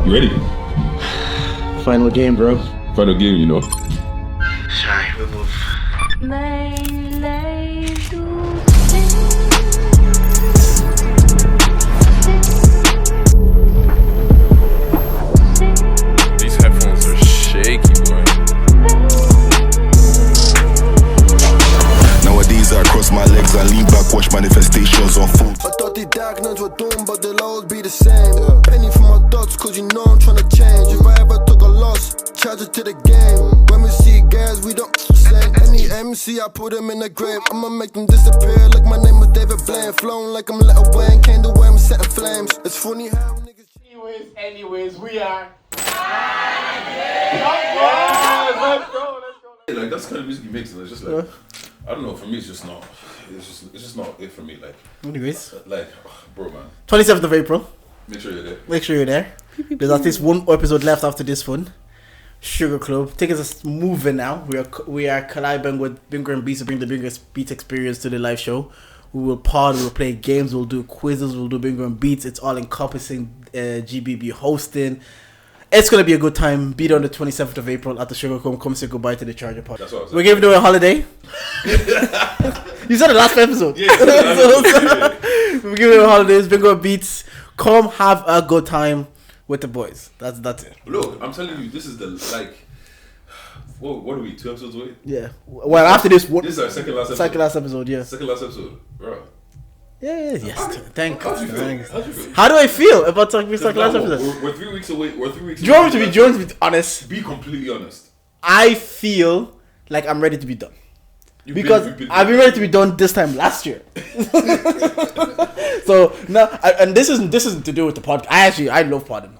ready? Final game, bro. Final game, you know. Shy, we move. These headphones are shaky, boy. Nowadays I cross my legs and lean back, watch manifestations unfold. I thought the diagnoses were done, but they'll always be the same. Penny for my dots, cause you know I'm tryna change. If I ever took a loss, charge it to the game. When we see guys, we don't slang. Any MC, I put them in the grave. I'ma make them disappear like my name was David Blaine. Flown like I'm Lil Wayne, came to where I'm setting flames. It's funny how niggas... Anyways, we are... Let's go. Like, that's the kind of music he makes, and it's just like, I don't know, for me, it's just not it for me, like. Anyways. Like, bro, man. 27th of April. Make sure you're there. There's at least one episode left after this one. Sugar Club. Tickets are moving now. We are collabing with Binger and Beats to bring the Binger Beats experience to the live show. We will pod, we will play games, we'll do quizzes, we'll do Binger and Beats. It's all encompassing GBB hosting. It's going to be a good time. Be there on the 27th of April at the Sugar Club. Come say goodbye to the Charger Pod. That's what I was We're giving away a holiday. You said the last episode. Yeah. We're giving away holidays. Binger and Beats. Come have a good time with the boys. That's it. Look, I'm telling you, this is the, like, what are we, 2 episodes away? Yeah. Well, after this... This is our second last episode. Yeah. Second last episode, bro. Yeah, yes. Thank How'd you you. feel? How'd you feel? How do I feel about talking last episode? We're 3 weeks away. We're 3 weeks Do you want me to be honest? Be completely honest. I feel like I'm ready to be done. You've Because I've been ready to be done this time last year. So now, and this isn't to do with the podcast. I love podding.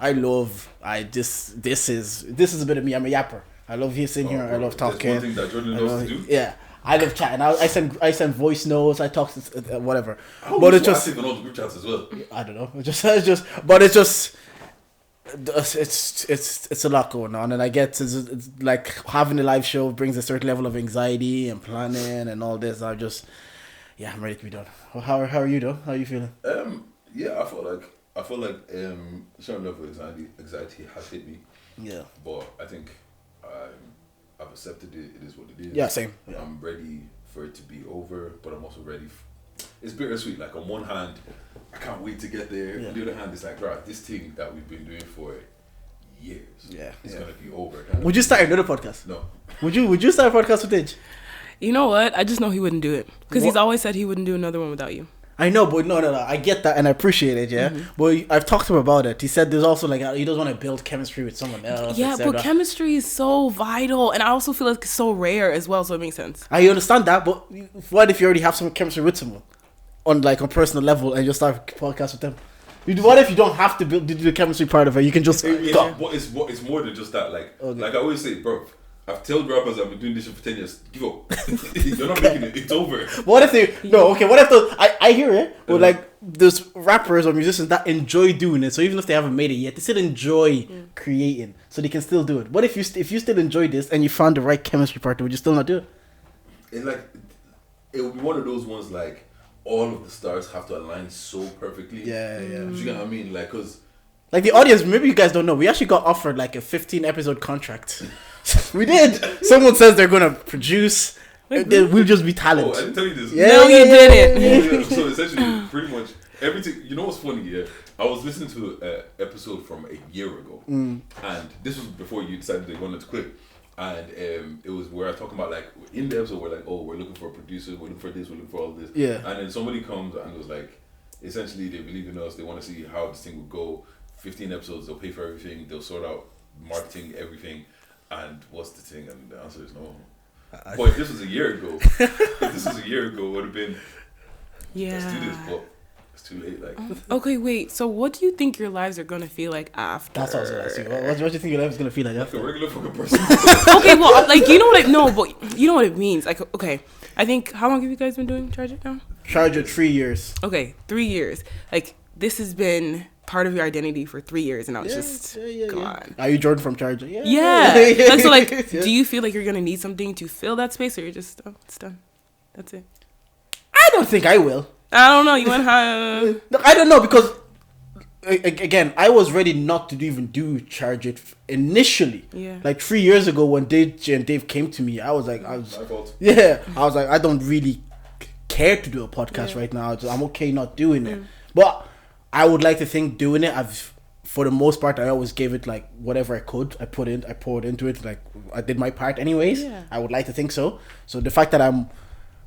This is a bit of me. I'm a yapper. I love sitting here. I love talking. One thing that Jordan knows to do. Yeah, I love chatting. I send voice notes. I talk to whatever. But it's just active in all the group chats as well. I don't know. It's a lot going on, and I get it's like having a live show brings a certain level of anxiety and planning and all this. I'm ready to be done. How are you though? How are you feeling? Yeah, I feel like certain level of anxiety has hit me. Yeah, but I think I've accepted it. It is what it is. Yeah, same. Yeah. I'm ready for it to be over, but I'm also ready. It's bittersweet. Like, on one hand, I can't wait to get there. On the other hand, it's like, right, this thing that we've been doing for years, it's gonna be over. Would you start another podcast? No. Would you start a podcast with Cittg? You know what? I just know he wouldn't do it because he's always said he wouldn't do another one without you. I know, but no. I get that and I appreciate it, yeah. Mm-hmm. But I've talked to him about it. He said there's also like he doesn't want to build chemistry with someone else. Yeah, but chemistry is so vital, and I also feel like it's so rare as well. So it makes sense. I understand that, but what if you already have some chemistry with someone on personal level and you start a podcast with them? What if you don't have to do the chemistry part of it? You can just. It's more than just that. Like I always say, bro. I've told rappers I've been doing this shit for 10 years. Give up. You're not making it. It's over. What if they... No, okay. What if those... I hear it. But like, there's rappers or musicians that enjoy doing it. So even if they haven't made it yet, they still enjoy creating. So they can still do it. What if you still enjoy this and you found the right chemistry partner, would you still not do it? It would be one of those ones like, all of the stars have to align so perfectly. Yeah. You get what I mean? Like, because... Like the audience, maybe you guys don't know. We actually got offered like a 15 episode contract. We did. Someone says they're gonna produce. We'll just be talent. Oh, I didn't tell you this. Yeah, no, you didn't. So essentially, pretty much everything. You know what's funny? Yeah, I was listening to an episode from a year ago, and this was before you decided they wanted to quit. And it was where I talking about like in the episode we're like, oh, we're looking for a producer, we're looking for this, we're looking for all this. Yeah. And then somebody comes and was like, essentially they believe in us. They want to see how this thing would go. 15 episodes, they'll pay for everything, they'll sort out marketing, everything, and what's the thing? And the answer is no. But if this was a year ago, it would have been, let's do this, but it's too late. Like, okay, wait, so what do you think your lives are going to feel like after? That's what I was going to say. What do you think your life is going to feel like after? Like a regular fucking person. Okay, well, like, you know what it means. Like, okay, I think, how long have you guys been doing Charger now? Charger, 3 years. Okay, 3 years. Like, this has been part of your identity for 3 years, and I was come on. Are you Jordan from Charger? Yeah. Like, so, like, do you feel like you're gonna need something to fill that space, or you're just it's done? That's it. I don't think I will. I don't know. You went high. No, I don't know because again, I was ready not to even do Charge It initially. Yeah. Like 3 years ago when DJ and Dave came to me, I was like, My fault. yeah, I was like, I don't really care to do a podcast right now. I'm okay not doing it. But I would like to think doing it, for the most part, I always gave it like whatever I could. I poured into it. Like I did my part anyways. Yeah. I would like to think so. So the fact that I'm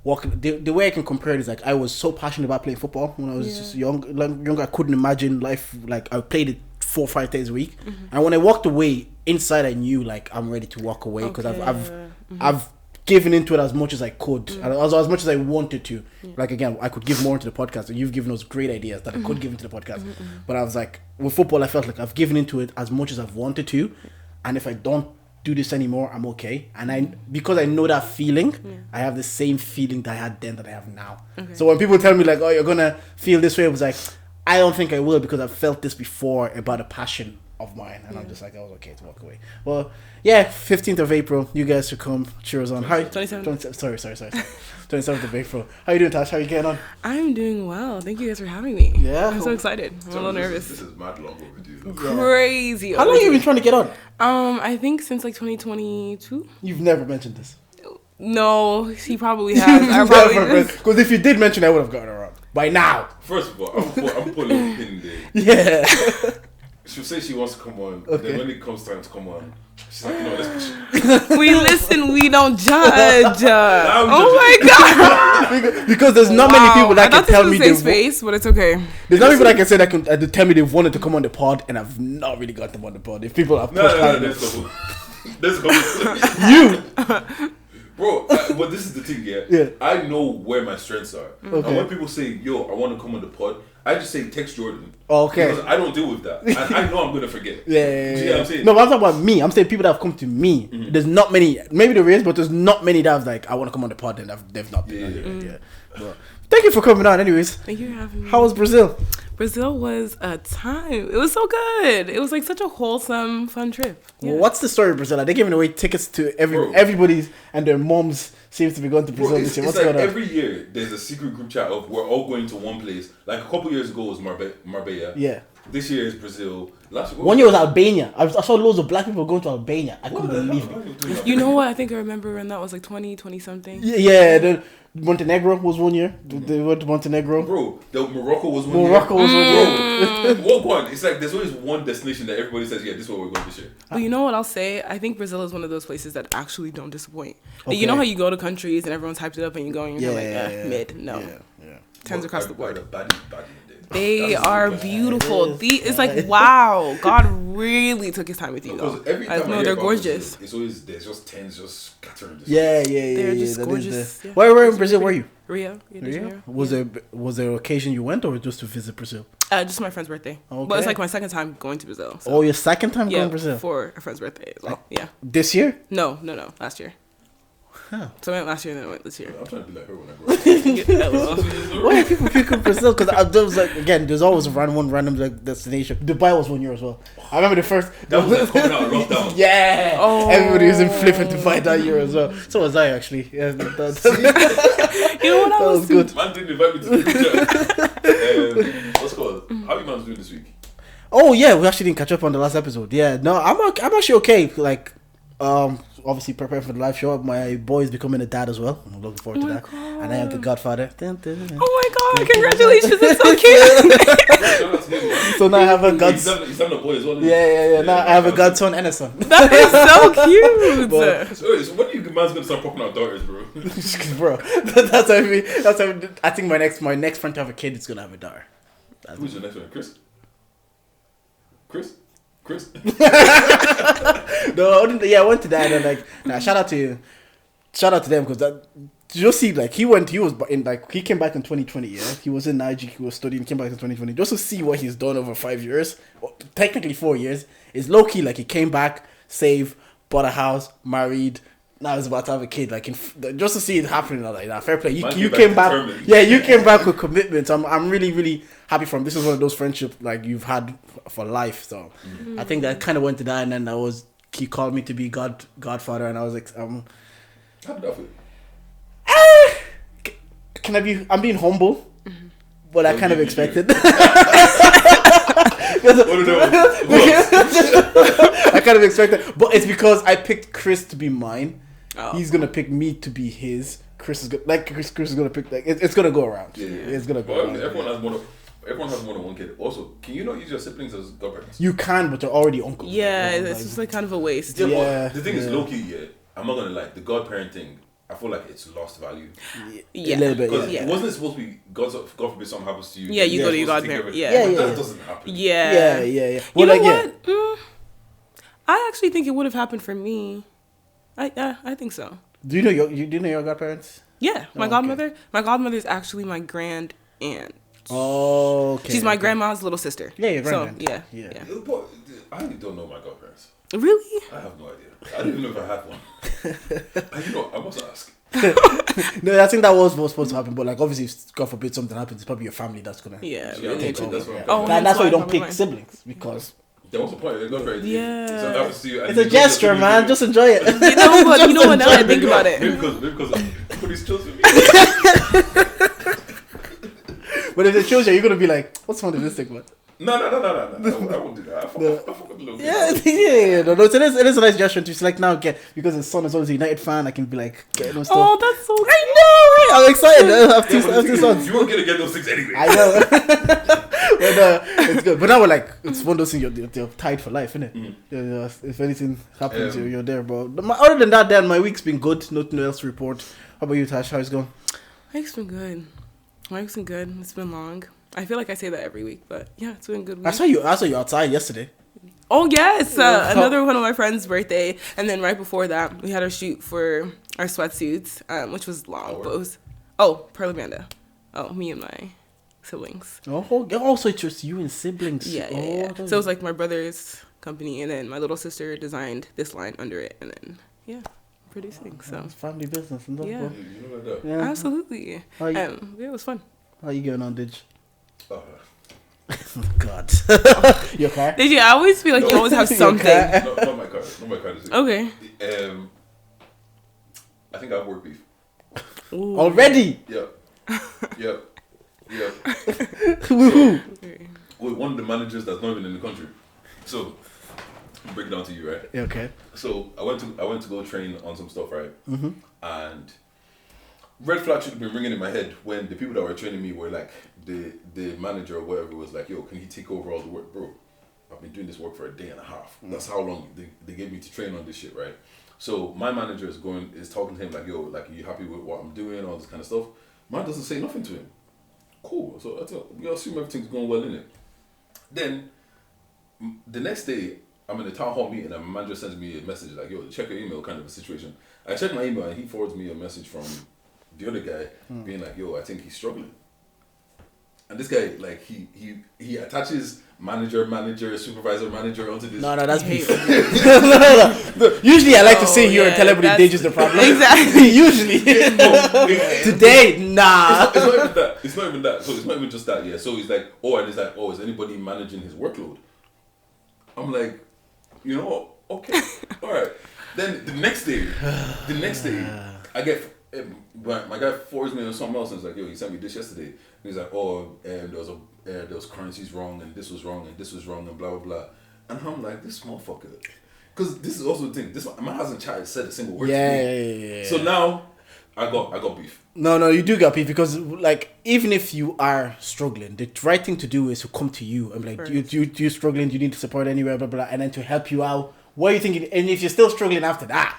walking, the way I can compare it is like I was so passionate about playing football when I was just younger. I couldn't imagine life. Like I played it 4 or 5 days a week. And when I walked away, inside I knew like I'm ready to walk away because I've given into it as much as I could, and also as much as I wanted to. Like again, I could give more into the podcast, and you've given us great ideas that I could give into the podcast. But I was like, with football, I felt like I've given into it as much as I've wanted to, and if I don't do this anymore, I'm okay. And because I know that feeling, I have the same feeling that I had then that I have now. So when people tell me like, oh, you're gonna feel this way, it was like, I don't think I will, because I've felt this before about a passion of mine, and I'm just like, I was okay to walk away. Well, yeah, 15th of April, you guys should come cheer us on. Hi, 27th. Sorry. 27th of April. How you doing, Tash? How you getting on? I'm doing well. Thank you guys for having me. Yeah. I'm so excited. I'm a little nervous. This is mad long overdue. Crazy. How long have you been trying to get on? I think since like 2022. You've never mentioned this. No, he probably has. I probably Because if you did mention it, I would have gotten her on by now. First of all, I'm pulling a pin there. Yeah. She'll say she wants to come on, then when it comes time to come on, she's like, let's push. We listen, we don't judge. Oh my god! because there's not many people that can tell me safe space, but it's okay. There's not people that can say that can tell me they've wanted to come on the pod, and I've not really got them on the pod. If people have pushed hard enough. Let's go. You. Bro, but this is the thing, yeah? I know where my strengths are. And when people say, yo, I want to come on the pod, I just say text Jordan. Okay. Because I don't deal with that. And I know I'm going to forget. Yeah. Do you know what I'm saying? No, but I'm talking about me. I'm saying people that have come to me. There's not many. Maybe there is, but there's not many that have like, I want to come on the pod, and they've not been. Yeah. But thank you for coming on anyways. Thank you for having me. How was Brazil? Brazil was a time. It was so good. It was like such a wholesome, fun trip. Yeah. What's the story of Brazil? Are they giving away tickets to everybody's and their moms seems to be going to Brazil this year? It's What's like going on? every year there's a secret group chat of we're all going to one place. Like a couple years ago was Marbella. Yeah. This year is Brazil. Last year, 1 year was Albania. I saw loads of black people going to Albania. I couldn't believe it. You know what? I think I remember when that was like 20 something. Yeah, the Montenegro was 1 year. They went to Montenegro. Bro, Morocco was 1 year. Was 1 year. What one? It's like there's always one destination that everybody says, yeah, this is where we're going this year. But you know what I'll say? I think Brazil is one of those places that actually don't disappoint. Like, you know how you go to countries and everyone's hyped it up and you go and you're mid. No. Yeah. Tens across the board. Baddie. They are beautiful. It's like, wow, God really took his time with you. Because every time I they're gorgeous. Brazil, it's always there's just tens just scattering. Yeah. They're just gorgeous. Where in Brazil were you? Rio. Was there an occasion you went or just to visit Brazil? Just my friend's birthday. Okay. But it's like my second time going to Brazil. So. Oh, your second time going to Brazil? For a friend's birthday. Like, This year? No. Last year. Huh. So I went last year and then I went this year. I'm trying to be like her when I grow up. Why are people picking Brazil? Because there was like, again, there's always one random like destination. Dubai was 1 year as well. I remember the first. That was like coming out of lockdown. Yeah. Oh. Everybody was in flipping Dubai that year as well. So was I actually. Yeah. You know what? That was good. Man didn't invite me to the picture. What's it called? How you man's doing this week? Oh yeah, we actually didn't catch up on the last episode. Yeah, no, I'm actually okay. Like, obviously preparing for the live show. My boy is becoming a dad as well. I'm looking forward to that. God. And I am the godfather. Oh my God! Congratulations! That's so cute. So now I have a godson. He's having a boy as well. Yeah. Now I have a godson and a son. That is so cute. So when are you man's gonna start popping out daughters, bro? Bro, that's how I mean. That's how I think my next friend to have a kid is gonna have a daughter. Who's your next one? Chris? No, I went to that and like, shout out to them because that. Just see, like he came back in 2020. Yeah, he was in Niger, he was studying, came back in 2020. Just to see what he's done over 5 years, well, technically 4 years. It's low key. Like he came back, saved, bought a house, married. Now he's about to have a kid. Like just to see it happening, like that. Fair play. You came back. Determined. Yeah, you came back with commitment. So I'm really, really happy for him. This is one of those friendships like you've had for life. So I think that kind of went to that, and then he called me to be godfather, and I was like, How did that feel? I'm being humble, but I kind of expected. I kind of expect that, but it's because I picked Chris to be mine. Oh. He's gonna pick me to be his. Chris is gonna pick it's gonna go around. Yeah. It's gonna go. Well, around. Everyone has more than one kid. Also, can you not use your siblings as godparents? You can, but they're already uncles. Yeah, it's just like kind of a waste. Yeah, Yeah, but the thing is, yeah. low key, I'm not gonna lie. The godparent thing, I feel like it's lost value. Yeah. A little bit. Because Yeah. it wasn't supposed to be God forbid something happens to you. Yeah, you you're go to your supposed take godparent. care of it. Yeah. But Yeah. that doesn't happen. Yeah. Yeah. You know Well, what? I actually think it would have happened for me. I think so. Do you know your godparents? Yeah, my Oh, godmother. Okay. My godmother is actually my grand aunt. Oh, okay. She's my grandma's little sister. Yeah, your So, grandma. yeah. But I don't know my godparents. Really? I have no idea. I don't even know if I had one. I must ask. No, I think that was supposed to happen, but like obviously, if God forbid something happens, it's probably your family that's gonna. Yeah. Yeah, Really. that's what I'm Oh, That's hence why you don't probably pick mine. siblings because Then what's the point? They're godparents. Yeah. So that happens to you. and it's a you don't gesture, just- man. Just enjoy it. You know what? You know what? Now that I think about it. Maybe because everybody's chosen me. But if they chose you, you're gonna be like, "What's wrong with this thing, man?" No. I won't do that. I fuck with the little Yeah, kids. yeah. No, it is a nice gesture to select now. Get because his son is always a United fan. I can be like getting those stuff. Oh, that's so. I know. I'm excited. I have Yeah, two, but I have two sons. you won't get those things anyway. I know. But it's good. But now we're like, it's one of those things you're tied for life, isn't it? Yeah, if anything happens, you're there, bro. Other than that, then my week's been good. Nothing else to report. How about you, Tash? How's it going? My week's been good. It's been long. I feel like I say that every week, but yeah, it's been a good week. I saw you outside yesterday. Oh yes, another one of my friend's birthday, and then right before that, we had our shoot for our sweatsuits, which was long. But it was Perlamanda. Oh, me and my siblings. Also, it's just you and siblings. Yeah. So it was like my brother's company, and then my little sister designed this line under it, and then producing. So It's family business and stuff. Yeah. bro. You know like that. Yeah. absolutely. How you, It was fun. how you going on, Didge? Oh, God. You okay? Did you? I always feel like you always have You something. okay? no, not my car. Not my car. Okay. I think I have work beef. Ooh. Already? Yeah. Woohoo. With one of the managers that's not even in the country. So, I'll break it down to you, right? Yeah, okay. So I went to go train on some stuff, right? Mm-hmm. And red flag should have been ringing in my head when the people that were training me were like, the manager or whatever was like, yo, can he take over all the work, bro? I've been doing this work for a day and a half. That's how long they gave me to train on this shit, right? So my manager is talking to him like, yo, like, are you happy with what I'm doing, all this kind of stuff? Man doesn't say nothing to him. Cool. So we assume everything's going well in it. Then the next day, I'm in a town hall meeting and my manager sends me a message like, yo, check your email, kind of a situation. I check my email and he forwards me a message from the other guy being like, yo, I think he's struggling. And this guy, like, he attaches manager, supervisor, manager onto this. No, that's beef. No. Usually I like to say here and tell everybody Didge is the problem. Exactly. Usually. Today, nah. It's not even that. It's not even that. So it's not even just that, yeah. So he's like, is anybody managing his workload? I'm like, you know, okay, all right. Then the next day, I get my guy forwards me on something else and it's like, yo, he sent me this yesterday. And he's like, there was currencies wrong and this was wrong and this was wrong and blah blah blah. And I'm like, this motherfucker, because this is also the thing. This man hasn't said a single word to me. Yeah. So now I got beef. No, you do get beef because, like, even if you are struggling, the right thing to do is to come to you and be like, you're struggling, do you need support anywhere, blah, blah, blah, and then to help you out. What are you thinking? And if you're still struggling after that,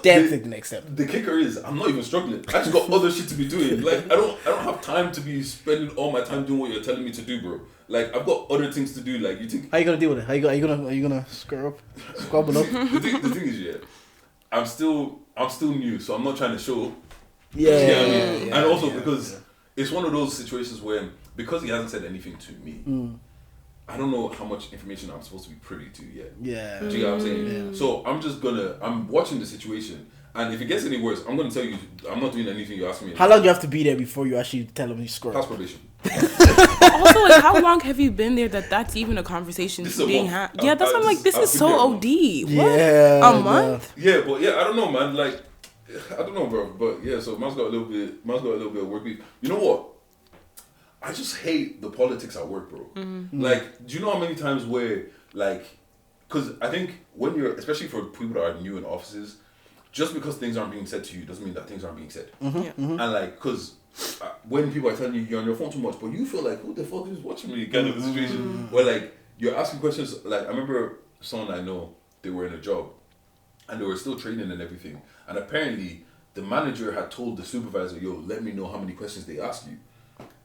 then take the next step. The kicker is, I'm not even struggling. I just got other shit to be doing. Like, I don't have time to be spending all my time doing what you're telling me to do, bro. Like, I've got other things to do. Like, you think... How you gonna deal with it? Are you gonna squabble up? the thing is, yeah, I'm still new, so I'm not trying to show. Yeah. You know what I mean? And also because it's one of those situations where, because he hasn't said anything to me, I don't know how much information I'm supposed to be privy to yet. Yeah. Do you get what I'm saying? Yeah. So I'm watching the situation, and if it gets any worse, I'm gonna tell you, I'm not doing anything you ask me. How long do you have to be there before you actually tell them you score? Pass probation. Also, like, how long have you been there that's even a conversation being had? Yeah, that's why I'm like, this is so OD. What? Yeah. A month? Yeah, but yeah, I don't know, man. Like, I don't know, bro. But yeah, so man's got a little bit of work beef. You know what? I just hate the politics at work, bro. Like, do you know how many times where, like, because I think when you're, especially for people that are new in offices, just because things aren't being said to you doesn't mean that things aren't being said. And like, because when people are telling you you're on your phone too much, but you feel like, who the fuck is watching me? Kind of a situation where like you're asking questions. Like I remember someone I know, they were in a job, and they were still training and everything, and apparently the manager had told the supervisor, "Yo, let me know how many questions they ask you,"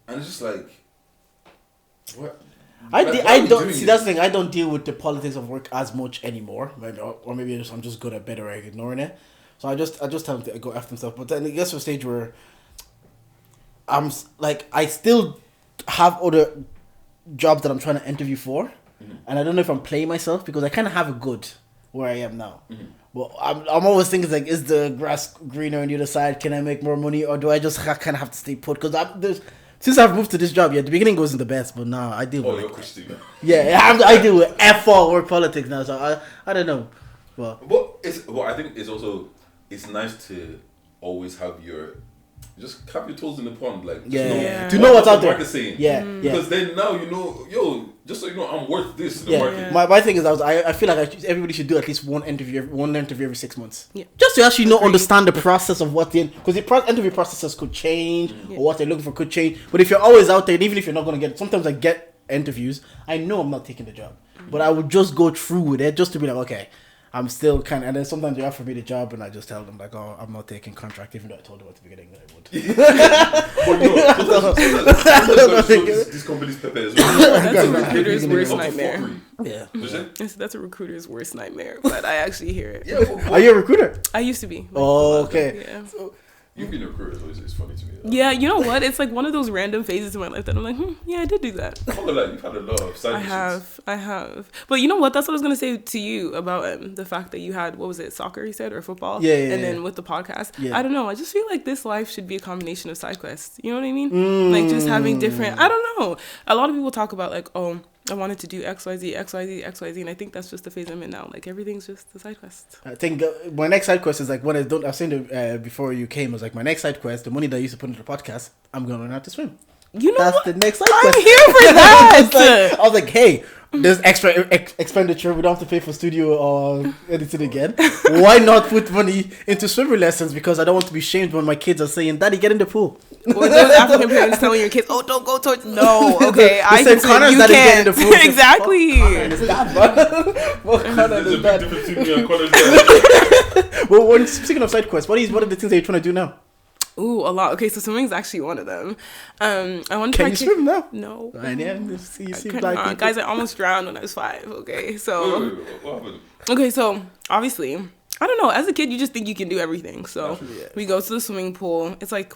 and it's just like, what? I don't see that's the thing. I don't deal with the politics of work as much anymore, or maybe I'm just good at better at ignoring it. So I just tell them to go after themselves. But then it gets to a stage where I'm like, I still have other jobs that I'm trying to interview for, and I don't know if I'm playing myself because I kind of have a good where I am now. But I'm always thinking like, is the grass greener on the other side? Can I make more money, or do I just kind of have to stay put? Because since I've moved to this job, the beginning wasn't the best, but now I deal with you're Christian. I deal with F4 work politics now, so I don't know. But I think it's nice to always have your toes in the pond, like to know what's out there. Market saying. Because then now you know, just so you know, I'm worth this in the market. My thing is, I feel like everybody should do at least one interview every 6 months. Just to actually understand the process of what because the interview processes could change or what they're looking for could change. But if you're always out there, and even if you're not going to get, sometimes I get interviews, I know I'm not taking the job, but I would just go through with it just to be like, okay, I'm still kind of, and then sometimes they offer me the job and I just tell them like, oh, I'm not taking contract, even though I told them at the beginning that I would. But these companies pepper as well. That's a recruiter's worst nightmare. That's a recruiter's worst nightmare, but I actually hear it. Are you a recruiter? I used to be. Okay. Yeah. You've been a recruiter, so it's funny to me. Yeah, you know what? It's like one of those random phases in my life that I'm like, yeah, I did do that. You've had a lot of side missions. I have. But you know what? That's what I was going to say to you about the fact that you had, what was it, soccer, you said, or football? And then with the podcast. I don't know. I just feel like this life should be a combination of side quests. You know what I mean? Like just having different, I don't know. A lot of people talk about like, oh, I wanted to do XYZ, and I think that's just the phase I'm in now. Like everything's just a side quest. I think my next side quest is like when I was saying before you came, was like my next side quest, the money that I used to put into the podcast, I'm going to learn how to swim. You know that's what? the next side quest. I'm here for that. I was like, hey, there's extra expenditure. We don't have to pay for studio or anything again. Why not put money into swimming lessons? Because I don't want to be shamed when my kids are saying, "Daddy, get in the pool." Or those African parents telling your kids, "Oh, don't go towards." No, okay, I can swim. You can't. Get in the pool. Exactly. Well, speaking of side quests, what are the things that you're trying to do now? Ooh, a lot. Okay, so swimming's actually one of them. I want to. Can you swim now? No. Guys, I almost drowned when I was 5. Okay, so. What happened? Okay, so obviously, I don't know. As a kid, you just think you can do everything. So we go to the swimming pool. It's like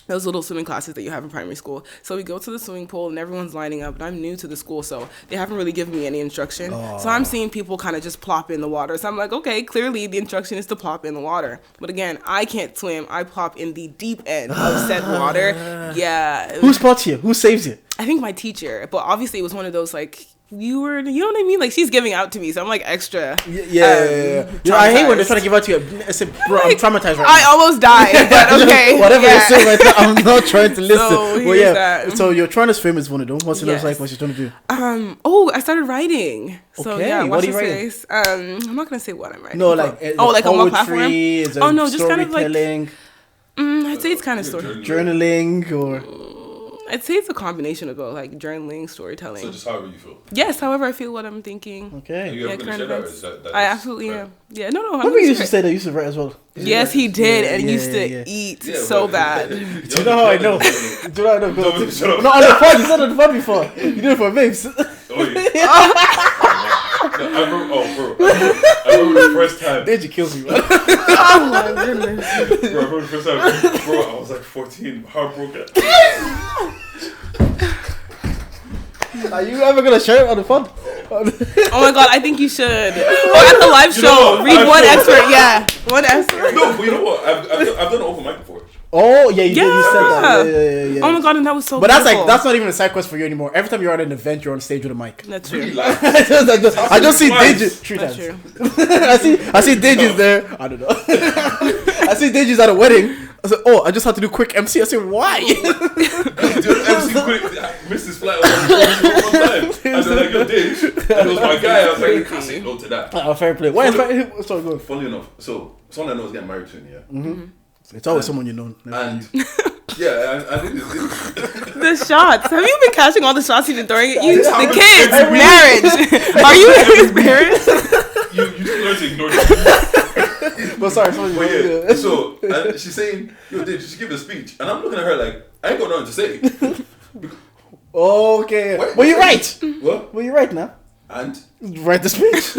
those little swimming classes that you have in primary school. So we go to the swimming pool and everyone's lining up, and I'm new to the school, so they haven't really given me any instruction. So I'm seeing people kind of just plop in the water. So I'm like, okay, clearly the instruction is to plop in the water. But again, I can't swim. I plop in the deep end of said water. Yeah. Who spots you? Who saves you? I think my teacher, but obviously it was one of those like, you know what I mean? Like she's giving out to me, so I'm like extra. Yeah. I hate when they're trying to give out to you. I said, bro, I'm traumatized right now. I almost died, but okay. Whatever you say right now, I'm not trying to listen. So, that. So you're trying to swim is one of them. What's the next like? What you're trying to do? I started writing. So okay. What are you writing? I'm not gonna say what I'm writing. No, like like on what platform? Oh no, just kind of like. I'd say it's kind of journaling or. I'd say it's a combination of both, like journaling, storytelling. So just however you feel. Yes, however I feel, what I'm thinking. Okay. Are you ever kind of I absolutely am. Yeah, no. Remember you used to say that you used to write as well. Yes, he did, and used to eat so bad. Do you know how I know? Do you know how I know? No, on the phone. You said on the phone before. You did it for babes. Oh yeah. I remember the first time. Did you kill me, man? Oh my goodness. Bro, I remember the first time. Bro, I was like 14, heartbroken. Are you ever gonna share it on the phone? Oh my god, I think you should. Or at the live show, read one excerpt. Yeah, one excerpt. No, but you know what? I've done an open mic before. Oh yeah, you said that. Yeah. Oh my god, and that was so. But that's not even a side quest for you anymore. Every time you're at an event, you're on stage with a mic. That's true. I just see Digits 3 times. True. I see Digits there. I don't know. I see Digits at a wedding. I said, oh, I just had to do quick MC. I said, why? MC quick, missed his flight one time. I was like, yo, Dave. And it was my guy. I was like, you can't say no to that. Fair play. Why is that? Sorry, go on. Funny enough, so someone I know is getting married soon, yeah. Mm-hmm. It's always someone you know. And yeah, and it is. The shots. Have you been catching all the shots he's been throwing at you? It's The happened kids, every marriage. Are you his parents? You just learn to ignore it. But sorry, sorry. But yeah, so and she's saying, yo, Dave, you should give a speech. And I'm looking at her like, I ain't got nothing to say. Okay. What? Well, you're right. What? Well, you're right now. And Write the speech.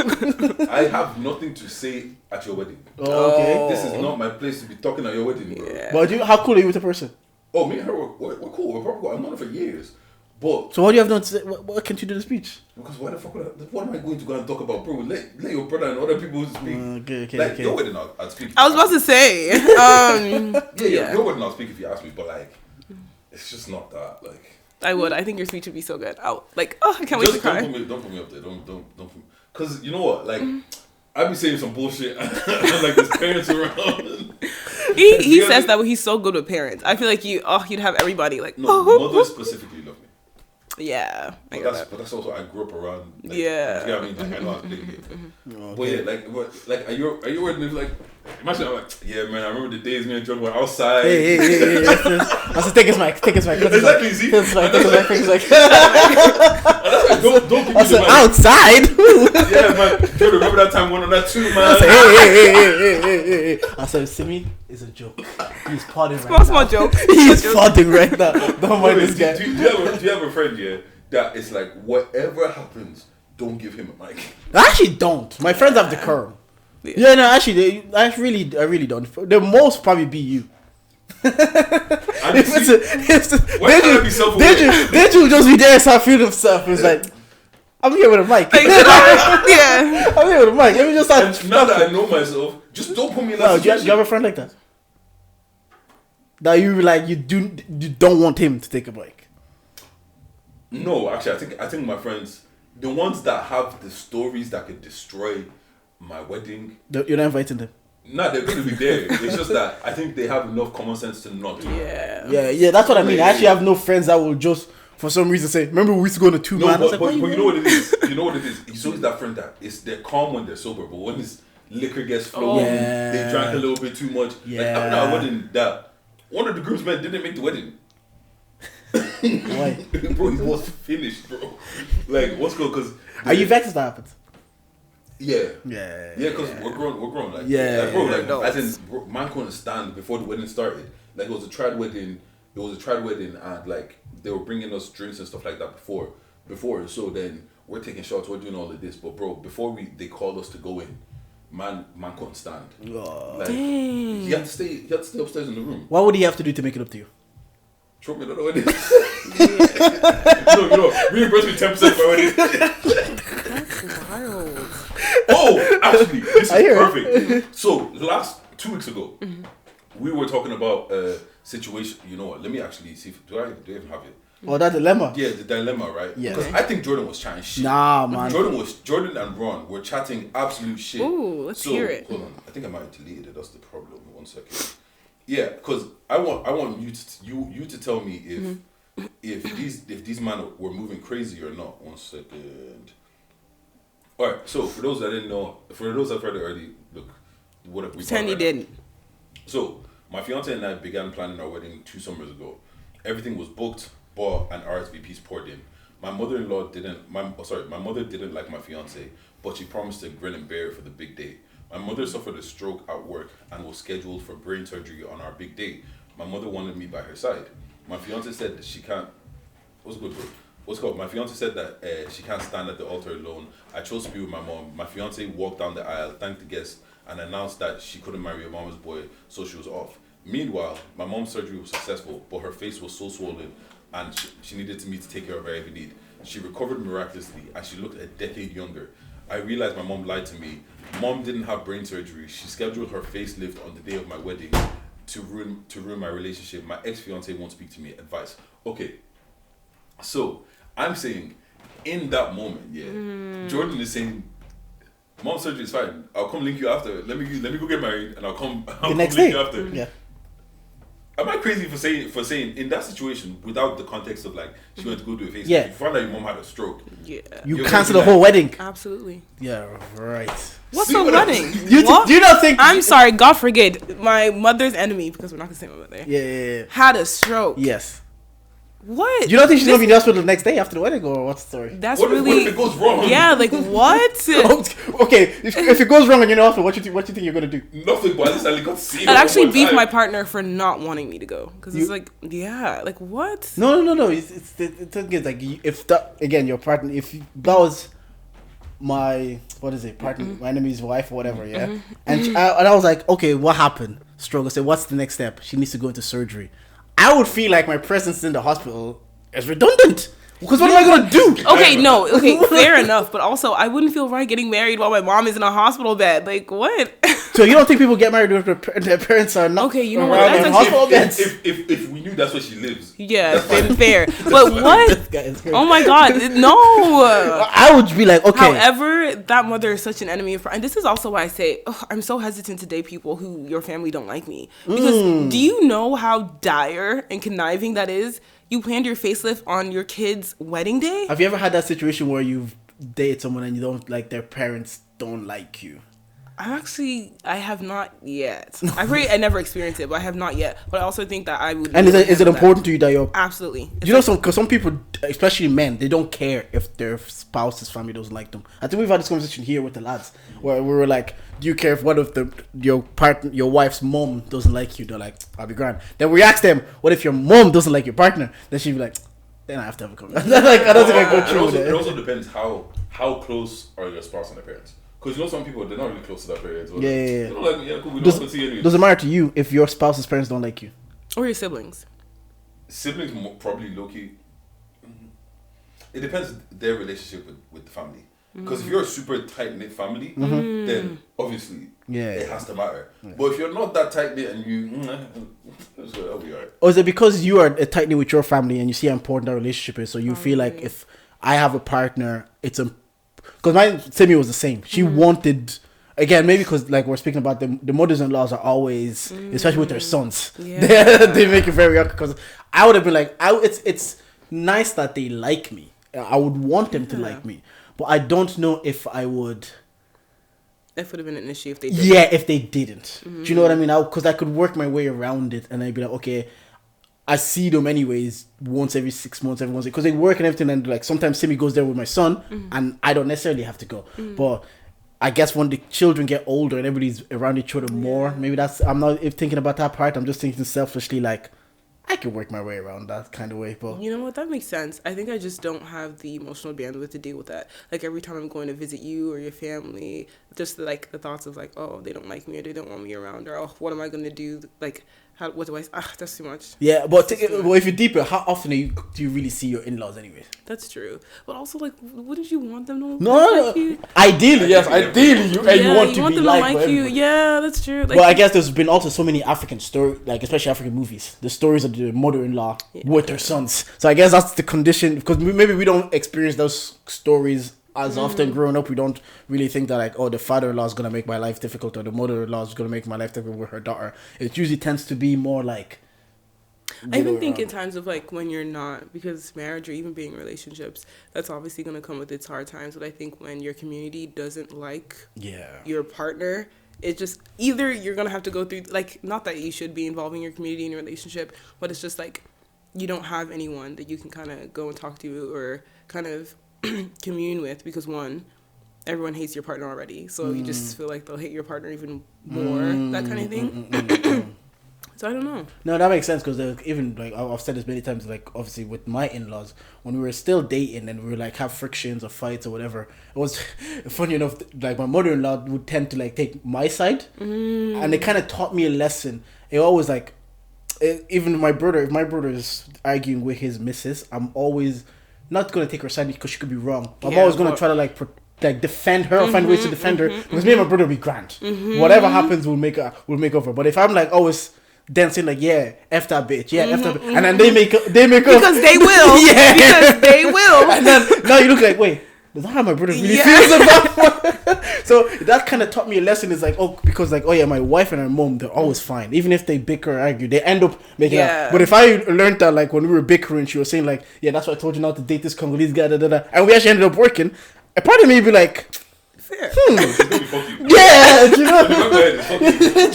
I have nothing to say at your wedding. Okay. This is not my place to be talking at your wedding, bro. Yeah. But how cool are you with the person? Oh, me and her, we're cool. We're probably cool. I've known her for years. But So what do you have done to say? What can't you do the speech? because why the fuck what am I going to go and talk about, bro? Let your brother and other people speak. Okay. Like your wedding, I'd speak. I was about to say. Yeah, your wedding, I'll speak if you ask me. But like, it's just not that. Like, I would. I think your speech would be so good. I can't wait to just cry. don't put me up there. Don't put me. Because you know what? Like, I be saying some bullshit. Like his parents around. He says that he's so good with parents. I feel like you'd have everybody like. No, mothers specifically love me. Yeah, I get that. But that's also I grew up around. Like, Yeah. You know what I mean? Like I know how to play the game. But yeah, are you wedding? Like, imagine I'm like, yeah, man. I remember the days me and John were outside. Hey. I said, take his mic. Exactly. See, Take his mic. don't give me I said, the mic. outside. Yeah, man. You remember that time we went on that too, man? Hey. I said, Simi is a joke. He's podding right now. Small joke. He's podding right now. Don't mind this guy. Do you have a friend, yeah, that it's like, whatever happens, don't give him a mic. I actually don't. My friends have the curve. Yeah, no, actually, I really don't. The most probably be you. Why can't I be self-aware? Did you just be there and start feeling himself? It's like, I'm here with a mic. Yeah. I'm here with a mic. Let me just start. And now that I know myself, just don't put me in that No, do you situation. have a friend like that? That you don't want him to take a mic? No, actually, I think my friends, the ones that have the stories that could destroy my wedding, You're not inviting them. nah, they're going to be there. It's just that I think they have enough common sense to not do it. Yeah, that's what I mean. I actually have no friends that will just, for some reason, say, remember we used to go on a 2 No, man? but you know what it is. You know what it is. He's always that friend that they're calm when they're sober, but when his liquor gets flowing, they drank a little bit too much. Like, I'm not a wedding that one of the groomsmen didn't make the wedding. Why? Bro, he was finished, bro. Like, what's good? Because Are you vexed that happens? Yeah, Yeah. because we're grown. Like, Yeah, bro, as in, bro, man couldn't stand before the wedding started. Like, it was a trad wedding. And like they were bringing us drinks and stuff like that before. So then we're taking shots, we're doing all of this. But bro, before they called us to go in, man couldn't stand. Like, he had to stay upstairs in the room. What would he have to do to make it up to you? Show me, I don't know what it is. No, reimburse me 10% for what it is. That's wild. Oh, actually, this I is hear it. perfect. So, last 2 weeks ago, we were talking about a situation. You know what? Let me actually see. Do I even have it? Oh, that dilemma? Yeah, the dilemma, right? Yeah. Because I think Jordan was chatting shit. Nah, man. Jordan and Ron were chatting absolute shit. Ooh, let's hear it. Hold on. I think I might have deleted it. That's the problem. 1 second. Yeah, because I want you to tell me if these men were moving crazy or not. 1 second. All right. So for those that didn't know, for those that heard it already, look, what we Pretend you didn't. So my fiance and I began planning our wedding 2 summers ago. Everything was booked, bought, and RSVPs poured in. My mother didn't like my fiance, but she promised to grin and bear it for the big day. My mother suffered a stroke at work and was scheduled for brain surgery on our big day. My mother wanted me by her side. My fiance said that she can't. My fiance said that she can't stand at the altar alone. I chose to be with my mom. My fiance walked down the aisle, thanked the guests, and announced that she couldn't marry a mama's boy, so she was off. Meanwhile, my mom's surgery was successful, but her face was so swollen, and she needed me to take care of her every need. She recovered miraculously, and she looked a decade younger. I realized my mom lied to me. Mom didn't have brain surgery. She scheduled her facelift on the day of my wedding to ruin my relationship. My ex-fiance won't speak to me. Advice. Okay. So, I'm saying, in that moment, Jordan is saying, mom's surgery is fine. I'll come link you after. Let me go get married and I'll come The next link day. you after. Yeah. Am I crazy for saying in that situation without the context of like she went to go do a face? Yeah. You found out your mom had a stroke. Yeah. You You're cancel gonna the be whole wedding. Absolutely. Yeah, right. What's See the what I'm wedding? saying? What? Do you not think? I'm sorry, God forbid. My mother's enemy, because we're not gonna say my mother, Yeah. had a stroke. Yes. What? Do you not think she's gonna be in the hospital the next day after the wedding, or what's the story? That's What really. if it goes wrong? Yeah, like what? Okay, if it goes wrong and you're in the hospital, what you think you're gonna do? Nothing, but at least I got to see I'd her actually one beef time. my partner for not wanting me to go because You- it's like, yeah, like what? No. It's the thing is like if that again your partner that was my partner my enemy's wife or whatever, yeah, and I was like, okay, what happened? Stroke. I said, what's the next step? She needs to go into surgery. I would feel like my presence in the hospital is redundant because what am I gonna do? Okay, fair enough. But also, I wouldn't feel right getting married while my mom is in a hospital bed. Like what? So you don't think people get married with their parents are not Okay, you know what, around that's in actually- hospital beds? If we knew that's where she lives. Yeah, that's fine. fair. But what? This guy is crazy. Oh my God, no. I would be like, okay. However, that mother is such an enemy of, and this is also why I say I'm so hesitant to date people who your family don't like me, because do you know how dire and conniving that is? You planned your facelift on your kid's wedding day. Have you ever had that situation where you've dated someone and you don't like their parents don't like you? I have not yet. I never experienced it, but I have not yet. But I also think that I would. And is it important to you that you're... Absolutely. You know, because some people, especially men, they don't care if their spouse's family doesn't like them. I think we've had this conversation here with the lads, where we were like, do you care if your wife's mom doesn't like you? They're like, I'll be grand. Then we ask them, what if your mom doesn't like your partner? Then she'd be like, then I have to have a conversation. Like, I don't think I go through with It it. also depends how close are your spouse and their parents. Because you know some people, they're not really close to their parents. Yeah. They don't like, yeah, cool, we don't see anything. Does it matter to you if your spouse's parents don't like you? Or your siblings. Siblings probably low-key. It depends their relationship with the family. Because if you're a super tight-knit family, then obviously it has to matter. Yeah. But if you're not that tight-knit and I'll be alright. Or is it because you are tight-knit with your family and you see how important that relationship is, so you feel like if I have a partner, it's a... Because my Simi was the same. She wanted... Again, maybe because like we're speaking about the mothers-in-laws are always, especially with their sons, they make it very awkward. Because I would have been like, it's nice that they like me. I would want them to like me. But I don't know if I would... That would have been an issue if they didn't. Yeah, if they didn't. Do you know what I mean? Because I could work my way around it and I'd be like, okay, I see them anyways once every 6 months, because they work and everything, and like sometimes Simi goes there with my son and I don't necessarily have to go. But I guess when the children get older and everybody's around each other more, maybe I'm not thinking about that part. I'm just thinking selfishly like, I can work my way around that kind of way. But you know what, that makes sense. I think I just don't have the emotional bandwidth to deal with that. Like every time I'm going to visit you or your family, just like the thoughts of like, oh, they don't like me or they don't want me around, or oh, what am I going to do? Like, what do I... that's too much. Yeah, but if you're deeper, how often do you really see your in-laws anyways? That's true. But also, like, wouldn't you want them to No, like you? Ideally, yes. Ideally, you want to be them liked to like you. Yeah, that's true. Like, Well, I guess there's been also so many African stories, like especially African movies, the stories of the mother-in-law with her sons. So I guess that's the condition, because maybe we don't experience those stories as often growing up. We don't really think that like, oh, the father-in-law is going to make my life difficult or the mother-in-law is going to make my life difficult with her daughter. It usually tends to be more like... I even think in times of like when you're not, because marriage or even being in relationships, that's obviously going to come with its hard times. But I think when your community doesn't like your partner, it just either you're going to have to go through, like, not that you should be involving your community in a relationship, but it's just like you don't have anyone that you can kind of go and talk to or kind of commune with, because one, everyone hates your partner already, so you just feel like they'll hate your partner even more, that kind of thing. So I don't know. No, that makes sense, because even like I've said this many times, like obviously with my in-laws, when we were still dating and we were like have frictions or fights or whatever, it was funny enough, like my mother-in-law would tend to like take my side, and it kind of taught me a lesson. It always like, even my brother, if my brother is arguing with his missus, I'm always not going to take her side because she could be wrong. I'm always going to try to like defend her or find ways to defend her, because me and my brother will be grand. Whatever happens, we'll make over. But if I'm like always dancing like, yeah, F that bitch, yeah, F that bitch, and then they make up because they will, yeah, because they will. And then now you look like, wait, Is that how my brother really feels about So that kind of taught me a lesson. Is like, because like, my wife and her mom, they're always fine. Even if they bicker or argue, they end up making up. But if I learned that, like, when we were bickering, she was saying like, that's why I told you not to date this Congolese guy, and we actually ended up working, a part of me would be like, yeah, you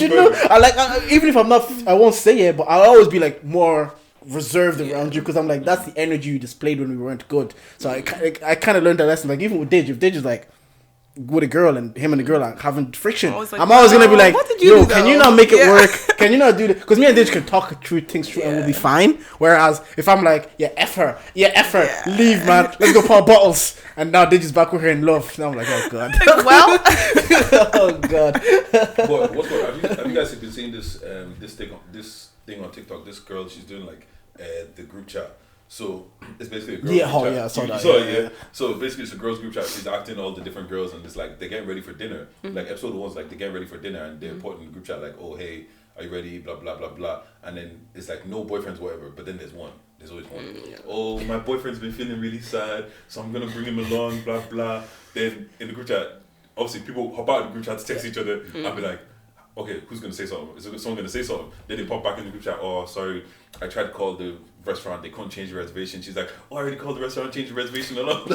know, even if I'm not, I won't say it, but I'll always be like more reserved around you because I'm like, that's the energy you displayed when we weren't good. So I kind of learned that lesson. Like even with Dej, if Dej is like with a girl and him and the girl are having friction, I'm always gonna be like, yo, can you not make it work? Can you not do that? Because me and Dej can talk through things through and we'll be fine. Whereas if I'm like, F her, leave, man, let's go pop bottles. And now Dej is back with her in love. Now I'm like, oh god. Oh god. But what's going on? Have you guys been seeing this thing on TikTok? This girl, she's doing like the group chat. So it's basically a girls group chat. I saw that. So basically it's a girls group chat. She's acting all the different girls and it's like they're getting ready for dinner. Like episode 1's like they're getting ready for dinner and they're putting in the group chat like, oh hey, are you ready? Blah blah blah blah. And then it's like no boyfriends, whatever. But then there's one. There's always one. Oh, my boyfriend's been feeling really sad, so I'm gonna bring him along. Blah blah. Then in the group chat, obviously people hop out of the group chat to text each other. I'll be like, okay, who's gonna say something? Is someone gonna say something? Then they pop back in the group chat. Oh, sorry, I tried to call the restaurant. They couldn't change the reservation. She's like, oh, I already called the restaurant, changed the reservation and all.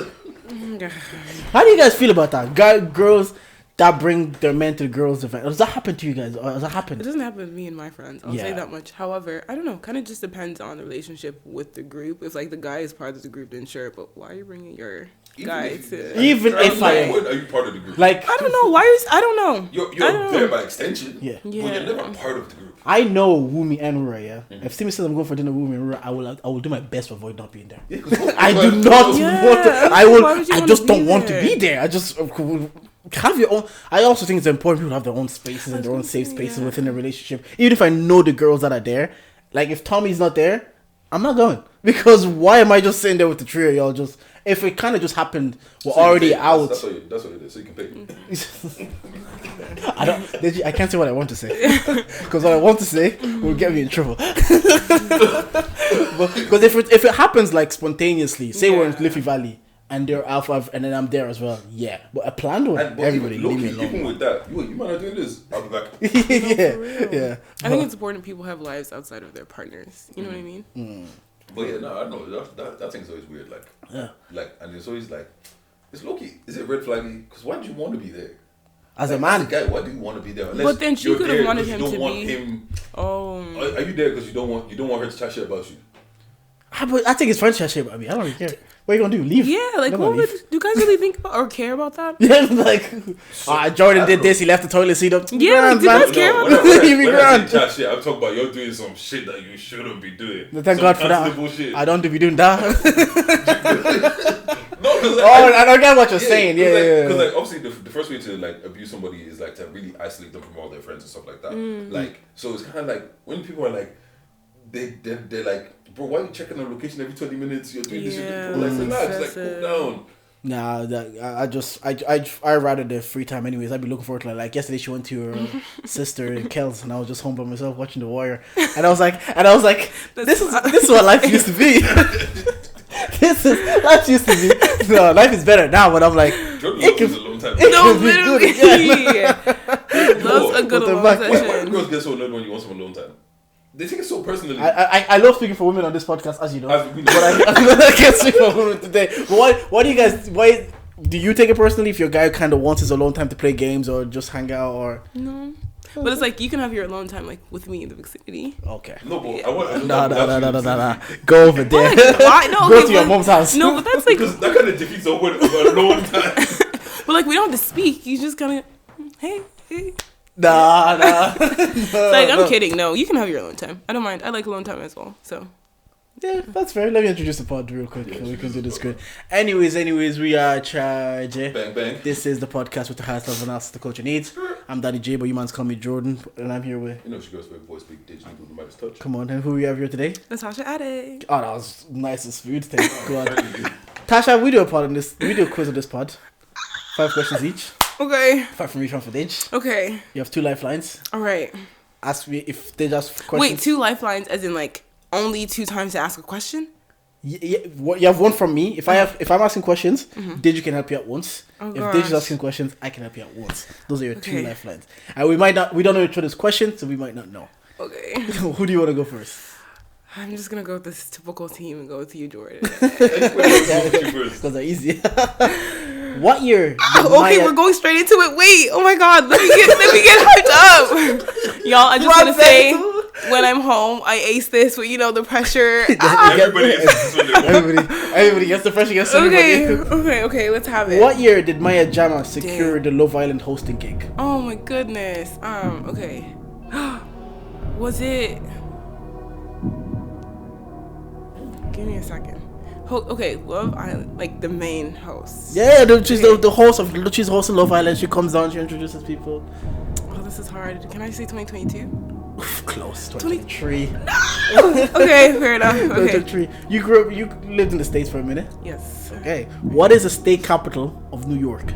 How do you guys feel about that? Girls that bring their men to the girls' event. Does that happen to you guys? Or does that happen? It doesn't happen with me and my friends. I'll say that much. However, I don't know. Kind of just depends on the relationship with the group. If like the guy is part of the group, then sure. But why are you bringing your guy to? Even if are you part of the group? Like I don't know. Why is I don't know. You're there by extension. Yeah. But you're never part of the group. I know Wumi and Rura, If Timmy says I'm going for dinner with Wumi and Rura, I will do my best to avoid not being there. I do not want to. I just don't want to be there. I just have your own. I also think it's important people have their own spaces and their own safe spaces within a relationship. Even if I know the girls that are there, like if Tommy's not there, I'm not going because why am I just sitting there with the three of y'all? Just if it kind of just happened, we're already out. That's what it is. So you can pick. I can't say what I want to say because what I want to say will get me in trouble. Because if it happens like spontaneously, say we're in Liffey Valley. And they're Alpha, and then I'm there as well. Yeah, but a planned one. Everybody, leave me alone. Even with that, you might not doing this. I'll be back. yeah. I think it's important people have lives outside of their partners. You know what I mean? But yeah, no, I know that thing's always weird. Like, and it's always like, it's low-key. Is it red flaggy? Because why do you want to be there? As a man, as a guy, why do you want to be there? Unless but then she could have wanted him to be. Are you there because you don't want her to chat shit about you? I think it's fun to chat shit about me. I don't really care. What are you gonna do? Leave? Yeah, like what do you guys really think about or care about that? Yeah, like Jordan did this. He left the toilet seat up. Yeah, like, do you guys care about that? When I say chat shit, I'm talking about you're doing some shit that you shouldn't be doing. Thank God for that. Bullshit. I don't be doing that. No, because I don't get what you're saying. Yeah, because like obviously the first way to like abuse somebody is like to really isolate them from all their friends and stuff like that. Like so it's kind of like when people are like they're like, bro, why are you checking the location every 20 minutes? You're doing this. People like, relax, like cool down. Nah, I rather the free time anyways. I'd be looking forward to like yesterday she went to her sister in Kells and I was just home by myself watching The Warrior and I was like this is what life used to be. Life used to be. No, life is better now, but I'm like it can, a long time. No, literally. Loves a good alone session. Why do girls get so annoyed when you want some alone time? They take it so personally. I love speaking for women on this podcast, as you know. But I can't speak for women today. But why do you guys? Why do you take it personally if your guy kind of wants his alone time to play games or just hang out or? No, but it's like you can have your alone time like with me in the vicinity. Okay. No, but I want. No. Go over there. Like, why? No, go to your mom's house. No, but that's like that kind of defeats the point of alone time. But like we don't have to speak. You just kind of hey. Nah. Like I'm kidding. No, you can have your alone time. I don't mind. I like alone time as well. So yeah, that's fair. Let me introduce the pod real quick. We can do this good. Anyways, we are Charge. Bang bang. This is the podcast with the highest level analysis the culture needs. I'm Daddy J, but you mans call me Jordan, and I'm here with. You know she goes for voice speak digitally with the Midas touch. Come on, and who we have here today? Natasha Cittg. Oh, that was nice and smooth. Thank God. Tasha, we do a pod on this. We do a quiz on this pod. 5 questions each. Okay. 5 from each, 1 for Dej. Okay. You have 2 lifelines. All right. Ask me if they just questions. Wait, 2 lifelines as in like only 2 times to ask a question? You have one from me. If I'm asking questions, Digi can help you out once. Oh, if gosh. Digi's asking questions, I can help you out once. Those are your two lifelines. And we don't know each other's questions, so we might not know. Okay. Who do you want to go first? I'm just gonna go with this typical team and go with you, Jordan. Because they're easy. What year? Okay, we're going straight into it. Wait, oh my God, let me get hyped up, y'all. I just want to say, when I'm home, I ace this with the pressure. Everybody gets the pressure. Gets Okay, let's have it. What year did Maya Jama secure the Love Island hosting gig? Oh my goodness. Okay. Was it? Give me a second. Okay, Love Island, like the main host. Yeah, she's the host of. She's host of Love Island. She comes down. She introduces people. Oh, this is hard. Can I say 2022? Close. 2023. Okay, fair enough. Okay. 2023. You lived in the States for a minute. Yes. Okay. What is the state capital of New York?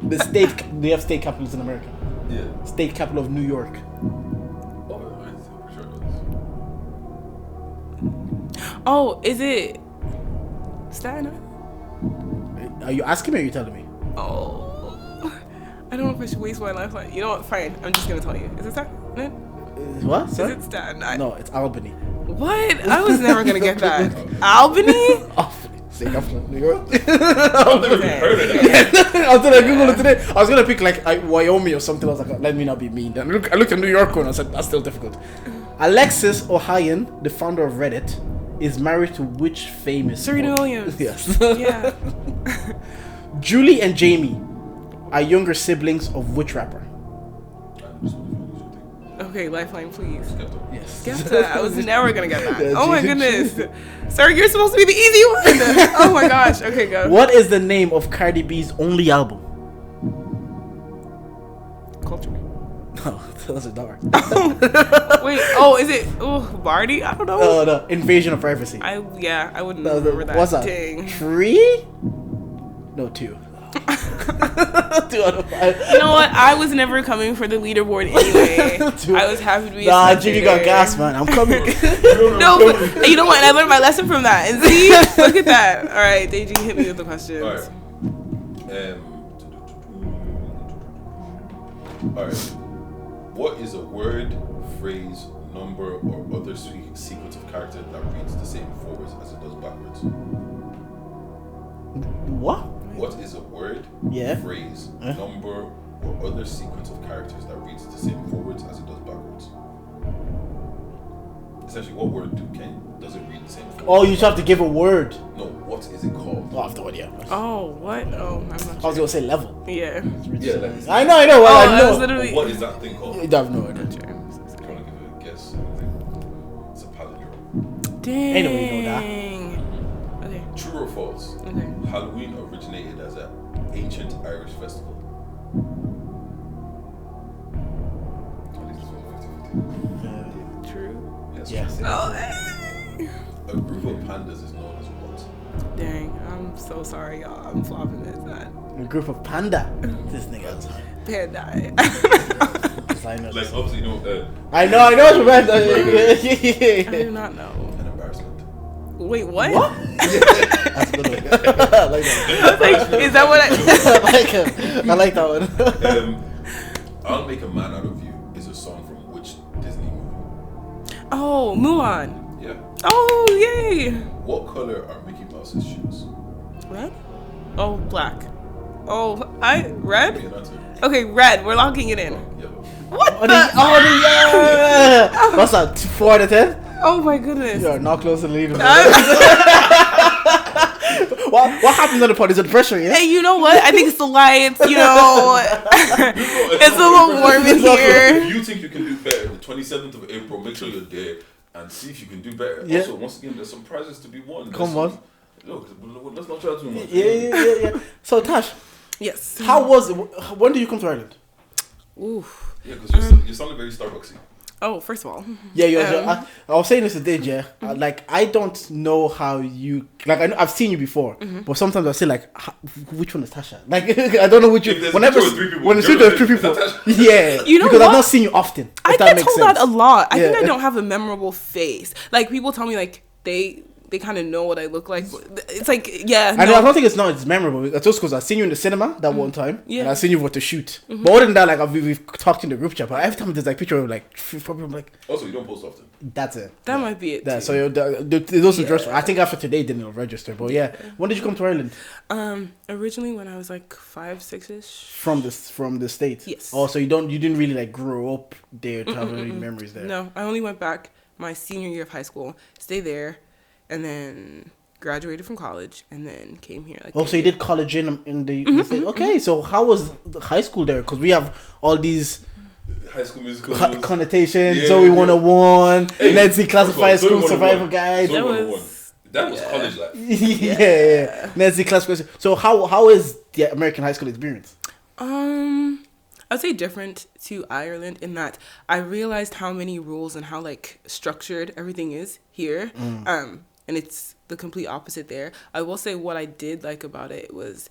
The state. They have state capitals in America. Yeah. State capital of New York. Oh, is it Staten Island? Are you asking me or are you telling me? Oh, I don't know if I should waste my lifeline. You know what? Fine. I'm just gonna tell you. Is it Staten Island? What? Is it Staten Island? No, it's Albany. What? I was never gonna get that. Albany? State capital of New York. I've never even heard of that. Until I googled it today, I was gonna pick like Wyoming or something. I was like, let me not be mean. Then I looked at New York and I said that's still difficult. Alexis Ohanian, the founder of Reddit, is married to which famous? Serena Williams. Yes. Yeah. Julie and Jamie are younger siblings of which rapper? Okay, lifeline, please. Yes. Skepta. I was never gonna get that. Oh my goodness. Sir, you're supposed to be the easy one. Oh my gosh. Okay, go. What is the name of Cardi B's only album? Culture. No, those are dark. Wait. Oh, is it? Oh, Barty? I don't know. No. Invasion of Privacy. I wouldn't remember that. What's that? Dang. 3? No, 2. 2 out of 5. You know what? I was never coming for the leaderboard anyway. I was happy to be. Nah, Jimmy got gas, man. I'm coming. No, but you know what? And I learned my lesson from that. And see, look at that. All right, Deji, hit me with the questions. All right. What is a word, phrase, number, or other sequence of characters that reads the same forwards as it does backwards? What? What is a word, phrase, number, or other sequence of characters that reads the same forwards as it does backwards? Essentially, what word does it read the same forwards? Oh, you just have to give a word. No, what is it called? Oh, I have no idea. Oh, what? Oh, I'm not sure. I was gonna say level. Yeah. Yeah, like I know. I know. I was literally. What is that thing called? I have no idea. I'm trying to give it a guess. It's a palindrome. Dang. Ain't no way you know that. Okay. True or false? Okay. Halloween originated as an ancient Irish festival. At least it's 50-50. True. Yes. Oh. A group of pandas is known as what? Dang. I'm so sorry, y'all. I'm flopping this. A group of panda. This nigga is Panda. Like obviously, you know. I know what you meant. I do not know. An embarrassment. Wait, what? That's a good one. I like that. Like, is that what I like that one. I'll Make a Man Out of You is a song from which Disney movie? Oh, Mulan. Yeah. Oh, yay. What color are Mickey Mouse's shoes? Red? Oh, black. Oh, Give me red? an answer. Okay, red. We're locking it in. Yellow. What the? Yeah. What's that? 4 out of 10? Oh my goodness. You are not close to the leader. What happens on the pod? Is it pressure? Yeah. Hey, you know what? I think it's the lights. You know, it's a little warm in here. If you think you can do better, the 27th of April, make sure you're there and see if you can do better. Yeah. Also, once again, there's some prizes to be won. Come on. Look, let's not try too much. Yeah. So, Tash, Yes. how was it? When did you come to Ireland? Oof. Yeah, because you sounded very Starbucksy. Oh, first of all, I was saying this today, yeah. Like, I don't know how you like. I've seen you before, but sometimes I say like, which one is Tasha? Like, I don't know which. Whenever when it's with 3 people, yeah, you know because what? I've not seen you often. I get told that a lot. I think I Yeah. don't have a memorable face. Like people tell me like they kind of know what I look like. It's like yeah. I don't think it's memorable. It's just because I've seen you in the cinema that one time, and I've seen you for the shoot. But other than that, like we've talked in the group chat. But every time there's like picture of like probably I'm like, Also, you don't post often. that's it. That might be it. Yeah, too. so those are just. I think after today didn't register. But yeah, when did you come to Ireland? Originally when I was like 5, 6ish. From the States. Yes. Oh, so you didn't really like grow up there to have any memories there. No, I only went back my senior year of high school, stayed there, and then graduated from college, and then came here. Like Oh, so you did college in the States. Okay, so how was the high school there? Because we have all these High School Musical. connotations. Yeah, Zoe yeah. 101, Hey, Let's see classified Zoe school 101. survival guide. Zoe That 101. was- That was college life. yeah. Let's see classified. So how is the American high school experience? I'd say different to Ireland in that I realized how many rules and how like structured everything is here. And it's the complete opposite there. I will say what I did like about it was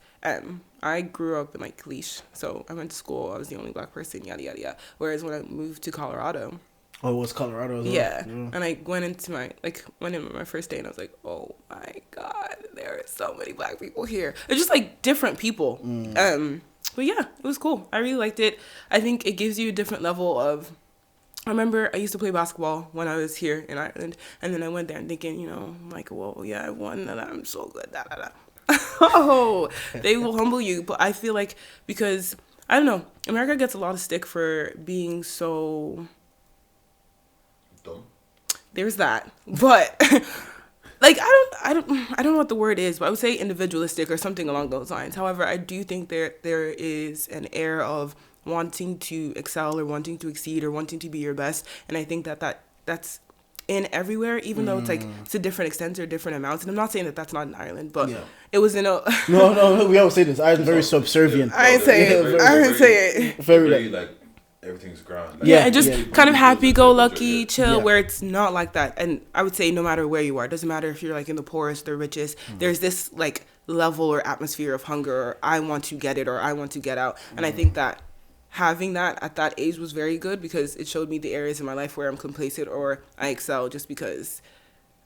I grew up in like Leash. So I went to school, I was the only black person, yada yada yada. Whereas when I moved to Colorado, Oh, it was Colorado as well. yeah. And I went in my first day and I was like, oh my God, there are so many black people here. It's just like different people. But yeah, it was cool. I really liked it. I think it gives you a different level of, I remember I used to play basketball when I was here in Ireland. And then I went there and thinking, you know, I'm like, whoa, yeah, I won and I'm so good. Da, da, da. Oh, they will humble you. But I feel like because, I don't know, America gets a lot of stick for being so... Dumb. There's that, but like I don't know what the word is, but I would say individualistic or something along those lines. However, I do think there is an air of wanting to excel or wanting to exceed or wanting to be your best, and I think that's in everywhere, even though it's like to different extents or different amounts. And I'm not saying that that's not in Ireland, but it was in a No, we always say this. I'm very subservient. I didn't say it. I didn't say it. Very like everything's grand. Like, Yeah, just kind of happy-go-lucky, Yeah. chill, Yeah. where it's not like that. And I would say no matter where you are, it doesn't matter if you're like in the poorest or richest, there's this like level or atmosphere of hunger or I want to get it or I want to get out. And I think that having that at that age was very good because it showed me the areas in my life where I'm complacent or I excel just because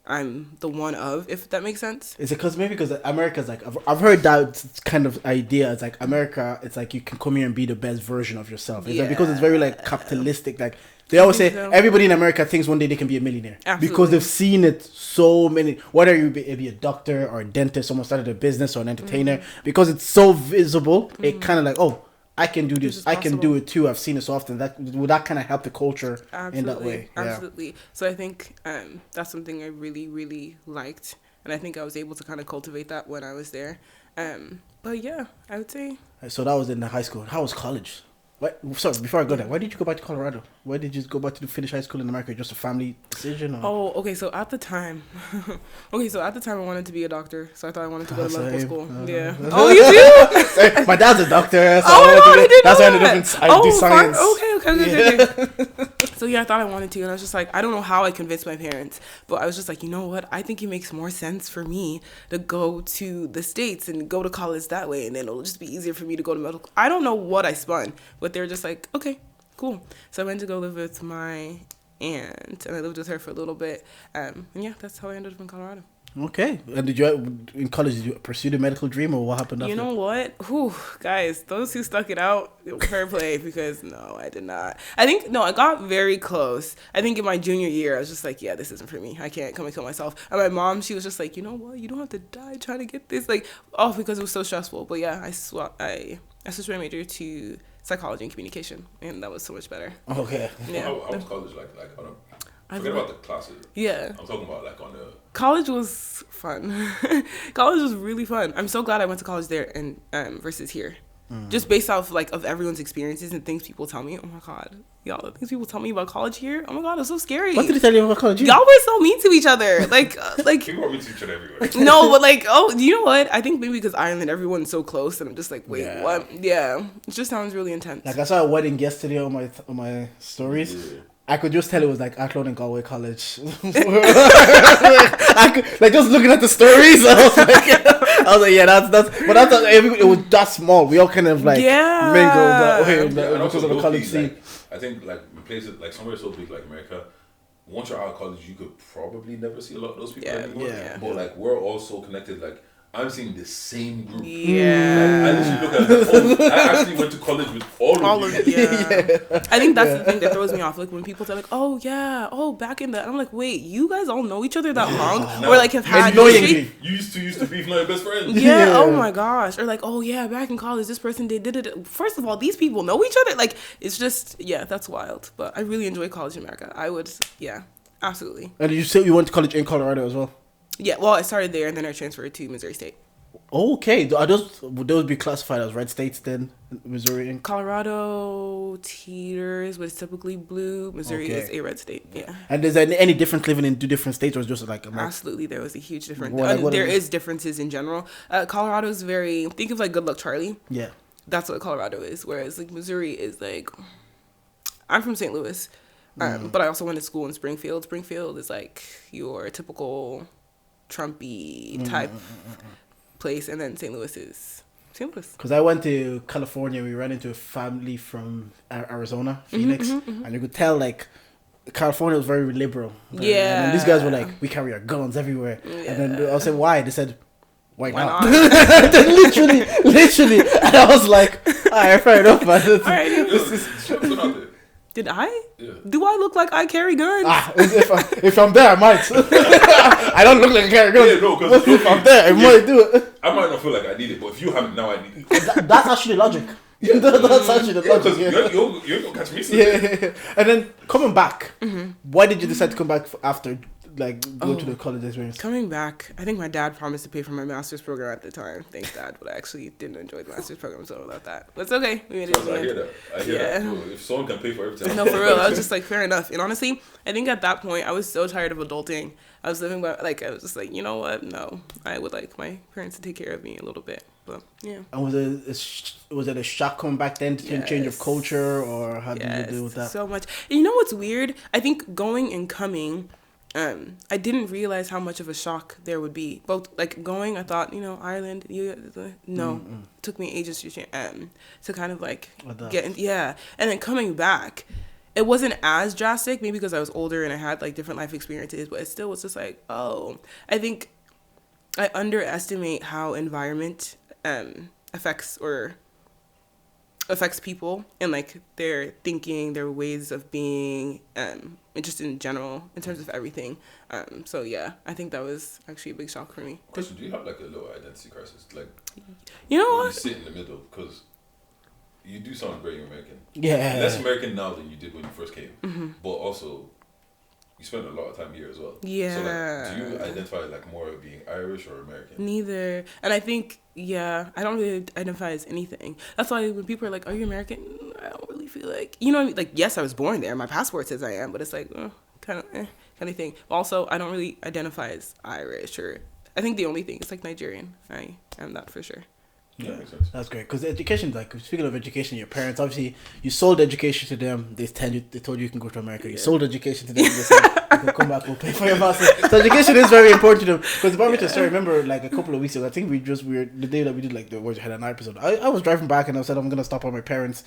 I'm the one of, if that makes sense. Is it because America's like I've heard that kind of idea. It's like America. It's like you can come here and be the best version of yourself. It's like because it's very like capitalistic. Like they always say, so. everybody in America thinks one day they can be a millionaire Absolutely. because they've seen it so many. Whether you be a doctor or a dentist, someone started a business or an entertainer, because it's so visible. It kind of like I can do this. is I can possible. do it too. I've seen it so often. Would that kind of help the culture in that way? Yeah. Absolutely. So I think that's something I really, really liked. And I think I was able to kind of cultivate that when I was there. But yeah, I would say... So that was in the high school. How was college? Sorry, before I go there, why did you go back to Colorado? Why did you go back to finish high school in America? Just a family decision? Or? Oh, okay. So at the time, I wanted to be a doctor. So I thought I wanted to go to medical Same. school. Yeah. Oh, you do? My dad's a doctor. So Oh my God, I didn't that's know why I that. ended up I do science. Okay. So yeah, I thought I wanted to, and I was just like, I don't know how I convinced my parents, but I was just like, you know what? I think it makes more sense for me to go to the States and go to college that way, and then it'll just be easier for me to go to medical. I don't know what I spun, but they were just like, okay, cool. So I went to go live with my aunt, and I lived with her for a little bit, and yeah, that's how I ended up in Colorado. Okay. And did you in college? Did you pursue the medical dream, or what happened after? You know what? Whew, guys, those who stuck it out, fair play, because no, I did not. I got very close. I think in my junior year, I was just like, yeah, this isn't for me. I can't come and kill myself. And my mom, she was just like, you know what? You don't have to die trying to get this. Like, because it was so stressful. But yeah, I switched my major to psychology and communication, and that was so much better. Okay. Yeah. How was college like on a, forget about the classes. Yeah. I'm talking about like on the... College was fun. College was really fun. I'm so glad I went to college there and versus here. Just based off like of everyone's experiences and things people tell me. Oh my God, y'all, the things people tell me about college here. Oh my God, it's so scary. What did they tell you about college? Y'all were so mean to each other. Like People are mean to each other everywhere. no, but like, you know what? I think maybe because Ireland, everyone's so close, and I'm just like, wait, Yeah. what? Yeah, it just sounds really intense. Like I saw a wedding yesterday on my stories. I could just tell it was like Athlone and Galway College. Like just looking at the stories, I was like, yeah, that's. But it was that small. We all kind of like mingled that way because of the college scene. Like, I think like places like somewhere so big like America. Once you're out of college, you could probably never see a lot of those people anymore. Yeah. But like we're all so connected. Like I'm seeing the same group. Yeah. Like, I literally look at I actually went to college with all of you. I think that's the thing that throws me off. Like when people say like, "Oh yeah, back in the," I'm like, "Wait, you guys all know each other that long, or like have had annoyingly. You used to beef, not your best friend." Yeah. Oh my gosh. Or like, "Oh yeah, back in college, this person did it." First of all, these people know each other. Like it's just that's wild. But I really enjoy college in America. I would absolutely. And you said you went to college in Colorado as well? Yeah, well, I started there and then I transferred to Missouri State. Okay, would those be classified as red states then? Missouri and Colorado teeters, but it's typically blue. Missouri is a red state. Yeah. And is there any difference living in two different states, or is it just like Absolutely, there was a huge difference. What there is differences in general. Colorado is very, think of like Good Luck Charlie. Yeah. That's what Colorado is. Whereas like Missouri is like, I'm from St. Louis, but I also went to school in Springfield. Springfield is like your typical Trumpy type place, and then St. Louis is St. Louis. Because I went to California, we ran into a family from Arizona, Phoenix, and you could tell like California was very liberal. Yeah. And these guys were like, we carry our guns everywhere. Yeah. And then I said, why? They said, why not? literally. And I was like, alright, fair enough, man. Did I? Yeah. Do I look like I carry guns? If I'm there, I might. I don't look like I carry guns. Yeah, no, because if I'm there, I might do it. I might not feel like I need it, but if you have it now, I need it. That's actually logic. That's actually the logic. You ain't gonna catch me. Yeah. And then coming back, why did you decide to come back after go to the college experience? Coming back, I think my dad promised to pay for my master's program at the time. Thanks, Dad. But I actually didn't enjoy the master's program, so about that. But it's okay. We made it. I hear that. Well, if someone can pay for everything. No, for real. I was just like, fair enough. And honestly, I think at that point, I was so tired of adulting. I was living by, I was just like, you know what? No. I would like my parents to take care of me a little bit. But, yeah. And was it a shock coming back then to change of culture, or how did you deal with that? So much. And you know what's weird? I think going and coming, I didn't realize how much of a shock there would be. Both like going, I thought, Ireland. It took me ages to kind of like get in, and then coming back, it wasn't as drastic, maybe because I was older and I had like different life experiences, but it still was just like, I think I underestimate how environment affects people and like their thinking, their ways of being, just in general in terms of everything. So yeah, I think that was actually a big shock for me. Question: do you have like a little identity crisis? Like, you know what? You sit in the middle because you do sound very American. Yeah. Less American now than you did when you first came, but also you spend a lot of time here as well. Yeah. So like, do you identify like more being Irish or American? Neither. And I think, I don't really identify as anything. That's why when people are like, are you American? I don't really feel like, like, yes, I was born there. My passport says I am, but it's like, kind of thing. Also, I don't really identify as Irish, or I think the only thing is like Nigerian. I am that for sure. Yeah, that's great. Because education, like speaking of education, your parents obviously you sold education to them. They told you can go to America. You sold education to them. They said you can come back. We'll pay for your master. So education is very important to them. Because the moment I remember like a couple of weeks ago, I think we were the day that we did like the Words Had an episode. I was driving back and I said I'm gonna stop at my parents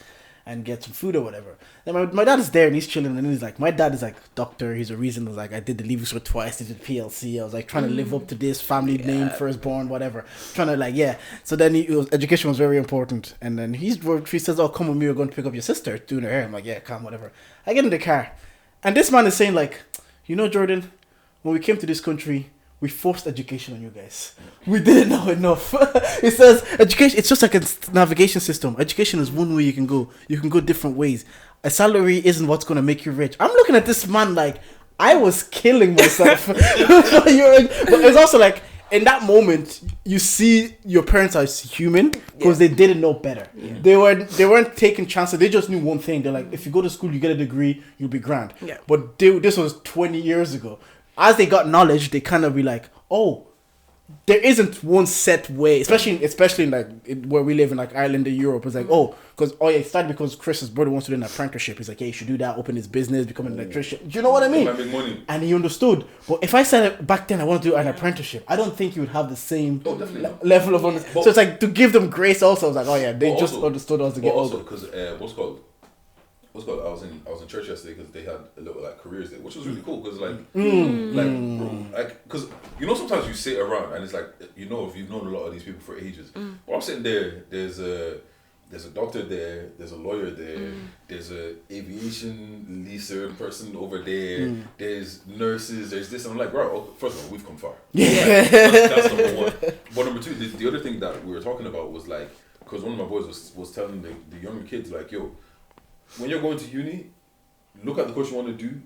and get some food or whatever. Then my dad is there and he's chilling, and he's like, my dad is like doctor. He's a reason. I was like, I did the leaving cert twice. I did PLC. I was like trying to live up to this family name, firstborn, whatever. Trying to so then education was very important. And then he says, oh, come with me. We're going to pick up your sister doing her hair. I'm like, yeah, come, whatever. I get in the car and this man is saying like, Jordan, when we came to this country, we forced education on you guys. We didn't know enough. It says education, it's just like a navigation system. Education is one way you can go. You can go different ways. A salary isn't what's going to make you rich. I'm looking at this man like I was killing myself. But it's also like in that moment, you see your parents as human because they didn't know better. Yeah. They weren't taking chances. They just knew one thing. They're like, if you go to school, you get a degree, you'll be grand. Yeah. But this was 20 years ago. As they got knowledge, they kind of be like, oh, there isn't one set way, especially in like where we live in like Ireland and Europe. It's like it started because Chris's brother wants to do an apprenticeship. He's like, yeah, you should do that, open his business, become an electrician. Do you know what I mean? Make money. And he understood. But if I said it back then, I want to do an apprenticeship, I don't think you would have the same level of understanding. So it's like to give them grace. Also, I was like, oh yeah, they just understood us to get older. Because I was in church yesterday because they had a little like careers day, which was really cool because because you know sometimes you sit around and it's like if you've known a lot of these people for ages. But I'm sitting there, there's a doctor there, there's a lawyer there, there's a aviation leaser person over there, there's nurses, there's this. And I'm like, bro, first of all, we've come far. Yeah, that's number one. But number two, the other thing that we were talking about was like, because one of my boys was telling the younger kids like, yo, when you're going to uni, look at the course you want to do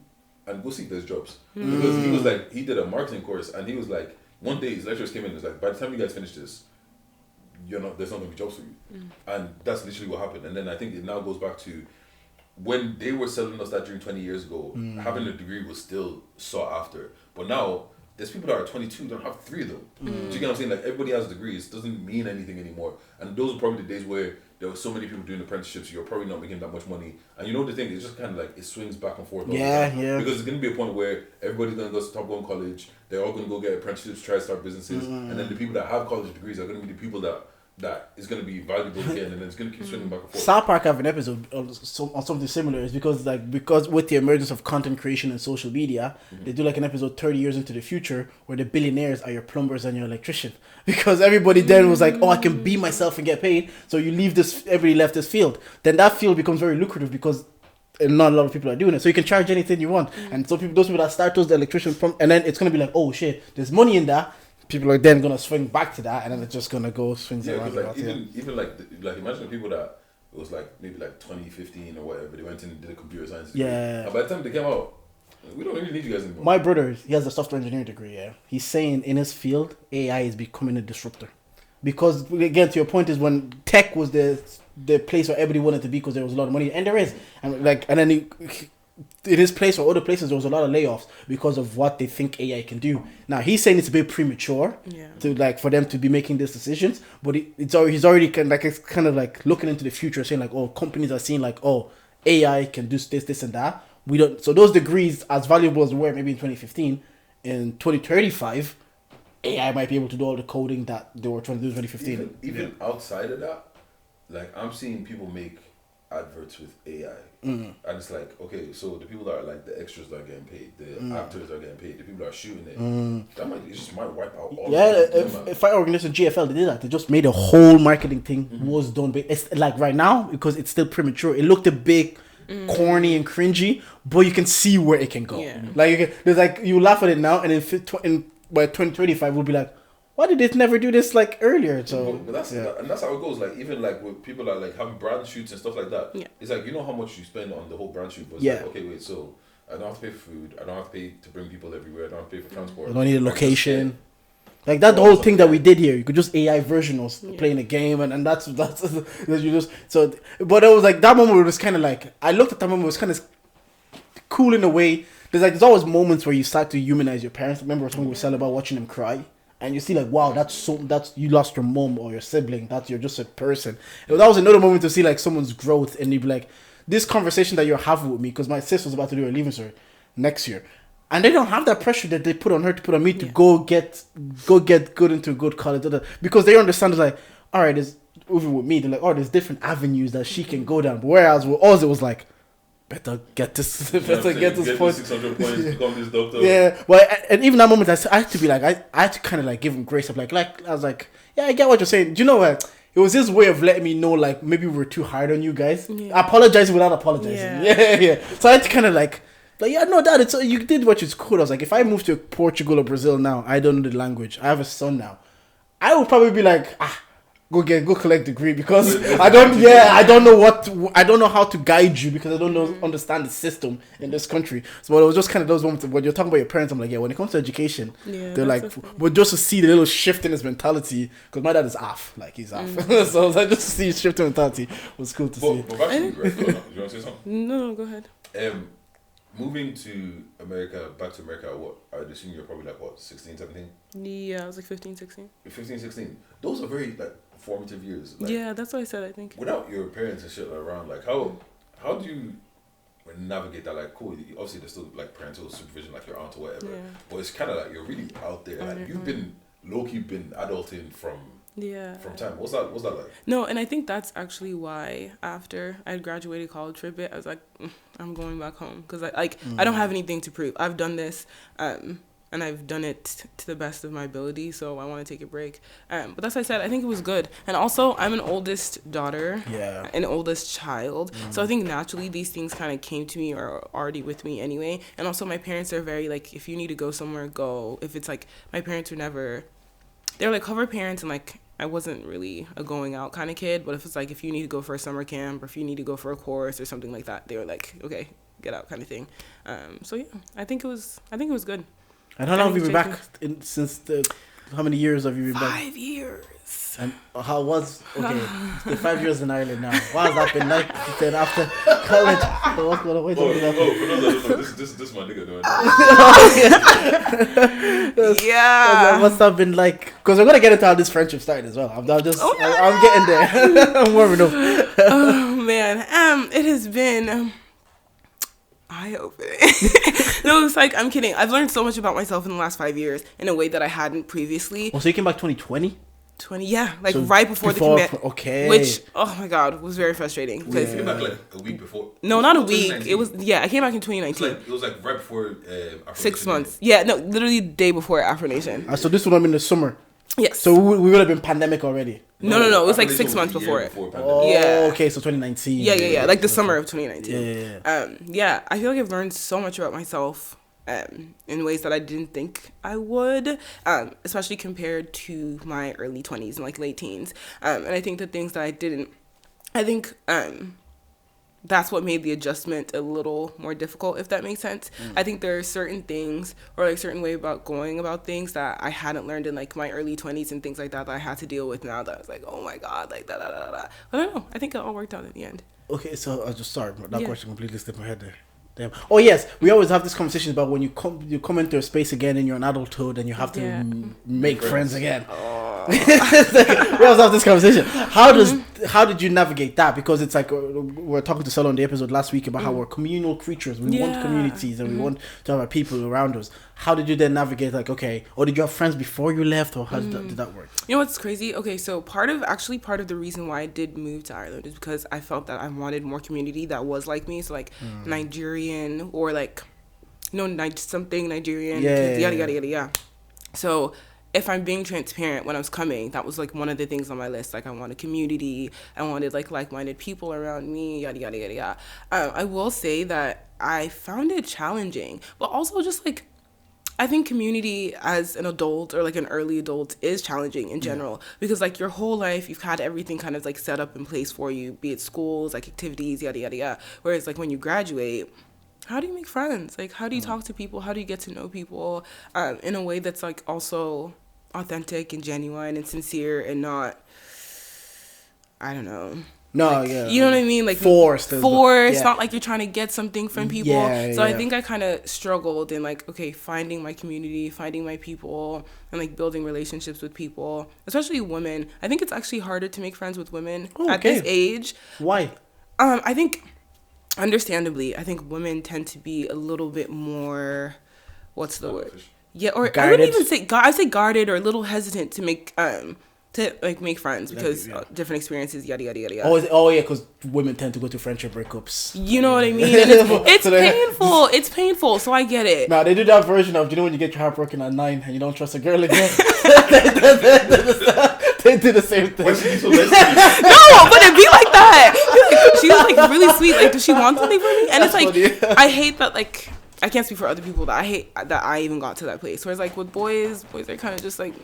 and go seek those jobs. Because he was like, he did a marketing course and he was like, one day his lecturers came in and was like, by the time you guys finish this, there's not going to be jobs for you. And that's literally what happened. And then I think it now goes back to when they were selling us that dream 20 years ago, having a degree was still sought after. But now, there's people that are 22 don't have 3 of them. Do you get what I'm saying? Like, everybody has degrees. It doesn't mean anything anymore. And those are probably the days where there were so many people doing apprenticeships, you're probably not making that much money. And you know the thing, it's just kind of like, it swings back and forth all the time. Because there's going to be a point where everybody's going to go stop going to college, they're all going to go get apprenticeships, try to start businesses, and then the people that have college degrees are going to be the people that is going to be valuable again, and then it's going to keep swinging back and forth. South Park have an episode on something similar. It's because with the emergence of content creation and social media, they do like an episode 30 years into the future where the billionaires are your plumbers and your electrician. Because everybody then was like, oh, I can be myself and get paid. So you leave everybody left this field. Then that field becomes very lucrative because not a lot of people are doing it. So you can charge anything you want. And so those people that start the electrician and then it's going to be like, oh shit, there's money in that. People are then gonna swing back to that, and then it's just gonna go swings around. Like, even like imagine the people that it was like maybe like 2015 or whatever. They went in and did a computer science degree. And by the time they came out, we don't really need you guys anymore. My brother, he has a software engineering degree. Yeah, he's saying in his field, AI is becoming a disruptor. Because again, to your point, is when tech was the place where everybody wanted to be because there was a lot of money, and there is, and then in his place or other places, there was a lot of layoffs because of what they think AI can do. Now he's saying it's a bit premature to for them to be making these decisions, but he's already it's kind of like looking into the future, saying like, oh, companies are seeing like, oh, AI can do this and that. We don't. So those degrees, as valuable as they were maybe in 2015, in 2035, AI might be able to do all the coding that they were trying to do in 2015. Even outside of that, like I'm seeing people make adverts with AI, and it's like, okay, so the people that are like the extras that are getting paid, the actors are getting paid, the people that are shooting it, it just might wipe out all. If I organized a GFL, they did that. They just made a whole marketing thing was done, but it's like right now because it's still premature. It looked a bit corny and cringy, but you can see where it can go. Like there's like you laugh at it now, and by 2025 we'll be like, why did it never do this like earlier? So but that's and that's how it goes. Like even like with people that like having brand shoots and stuff like that. It's like, you know how much you spend on the whole brand shoot, but it's like, okay, wait, so I don't have to pay for food, I don't have to pay to bring people everywhere, I don't have to pay for transport. I don't need a location. Like that whole thing that we did here, you could just AI version us playing a game, and that's you just so. But it was like that moment was kind of like, I looked at that moment, it was kind of cool in a way. There's always moments where you start to humanize your parents. I remember something we said about watching them cry. And you see like, wow, that's you lost your mom or your sibling. You're just a person. And that was another moment to see like someone's growth, and you'd be like, this conversation that you're having with me, because my sis was about to do her leaving cert next year, and they don't have that pressure that they put on her to put on me to go get good into a good college, because they understand it's like, all right, there's even with me, they're like, oh, there's different avenues that she can go down. But whereas with us, it was like, better get this point. 600 points, become this doctor. Yeah, but and even that moment, I had to be like, I had to kind of like give him grace of like I was like, yeah, I get what you're saying. Do you know what? It was his way of letting me know like maybe we were too hard on you guys. Apologizing without apologizing. Yeah. So I had to kind of like yeah, no, Dad, you did what you could. I was like, if I move to Portugal or Brazil now, I don't know the language. I have a son now. I would probably be like, go collect degree, because I don't know how to guide you, because I don't understand the system in this country. So it was just kind of those moments when you're talking about your parents, I'm like, yeah, when it comes to education, they're like, but just to see the little shift in his mentality, because my dad is off, like he's off. So like, just to see his shift in mentality was cool to see. But actually, right, you want to say something? No, go ahead. moving to America, back to America, what, I'd assume you're probably like, what, 16, 17? Yeah, I was like 15, 16. 15, 16. Those are very, like, formative years. Like, Yeah, that's what I said, I think. without your parents and shit around, like, how do you navigate that? Like, cool, obviously there's still, like, parental supervision, like your aunt or whatever. Yeah. But it's kind of like, you're really out there. Like, you've been, low-key been adulting from time. What's that like? No, and I think that's actually why after I graduated college for a bit, I was like, I'm going back home because I don't have anything to prove. I've done this, and I've done it to the best of my ability, so I want to take a break. But that's what I said. I think it was good, and also I'm an oldest daughter, an oldest child, so I think naturally these things kind of came to me or are already with me anyway. And also my parents are very like, if you need to go somewhere, go. If it's like, my parents were never, they're like cover parents, and like, I wasn't really a going out kind of kid, but if it's like, if you need to go for a summer camp or if you need to go for a course or something like that, they were like, okay, get out kind of thing. So yeah, I think it was good. And how long have you been back how many years have you been back? 5 years. And how was, the 5 years in Ireland now? What has that been like? You said after college. So what's going on? Wait, for those that don't know, this my nigga doing Yeah. What's that been like? Because we're going to get into how this friendship started as well. I'm getting there. I'm warming up. Oh, man. It has been eye-opening. No, it's like, I'm kidding. I've learned so much about myself in the last 5 years in a way that I hadn't previously. Oh, so you came back 2020? 20, yeah, like So right before the commit. Okay. Which, oh my God, was very frustrating. You came back like a week before? No, not a week. It was, I came back in 2019. It was like right before Afro 6 Nation. months. Yeah, no, literally the day before Afro Nation. So this would have been the summer. Yes. So we would have been pandemic already. No, it was like Afro 6 Nation months was the before year it. pandemic. Oh, Yeah. okay, so 2019. Yeah, like the summer of 2019. Yeah. I feel like I've learned so much about myself in ways that I didn't think I would, especially compared to my early 20s and like late teens. And I think the things that I didn't, that's what made the adjustment a little more difficult, if that makes sense. I think there are certain things or like certain way about going about things that I hadn't learned in like my early 20s and things like that I had to deal with now that I was like, oh my God, like da. I don't know. I think it all worked out in the end. Okay, so I was just sorry, that question completely slipped my head there. Damn. Oh yes, we always have this conversation about when you come into a space again and you're an adulthood and you have to make friends again. We always have this conversation. How did you navigate that? Because it's like we were talking to Sel on the episode last week about how we're communal creatures. We want communities and we want to have our people around us. How did you then navigate? Like, okay, or did you have friends before you left, or how did that work? You know what's crazy? Okay, so part of the reason why I did move to Ireland is because I felt that I wanted more community that was like me. So like Nigerian or like, something Nigerian, yada. So if I'm being transparent, when I was coming, that was like one of the things on my list. Like I wanted community, I wanted like-minded people around me, yada. I will say that I found it challenging, but also just like, I think community as an adult or like an early adult is challenging in general because like your whole life you've had everything kind of like set up in place for you, be it schools, like activities, yada. Whereas like when you graduate, how do you make friends? Like how do you talk to people? How do you get to know people in a way that's like also authentic and genuine and sincere and not, I don't know. No, like, you know what I mean? Like forced. Not like you're trying to get something from people. I think I kind of struggled in like, okay, finding my community, finding my people, and like building relationships with people, especially women. I think it's actually harder to make friends with women at this age. Why? I think, understandably, I think women tend to be a little bit more, what's the word? Yeah, or guarded. I wouldn't even say I'd say guarded or a little hesitant to make make friends because different experiences, yada. Oh yeah, because women tend to go to friendship breakups. You know what I mean? And it's painful. It's painful. So I get it. Nah, they do that version of, you know, when you get your heart broken at 9 and you don't trust a girl again. They do the same thing. No, but it'd be like that. She was like really sweet. Like, does she want something from me? And that's it's like, funny. I hate that. Like, I can't speak for other people, but I hate that I even got to that place. Whereas like with boys are kind of just like,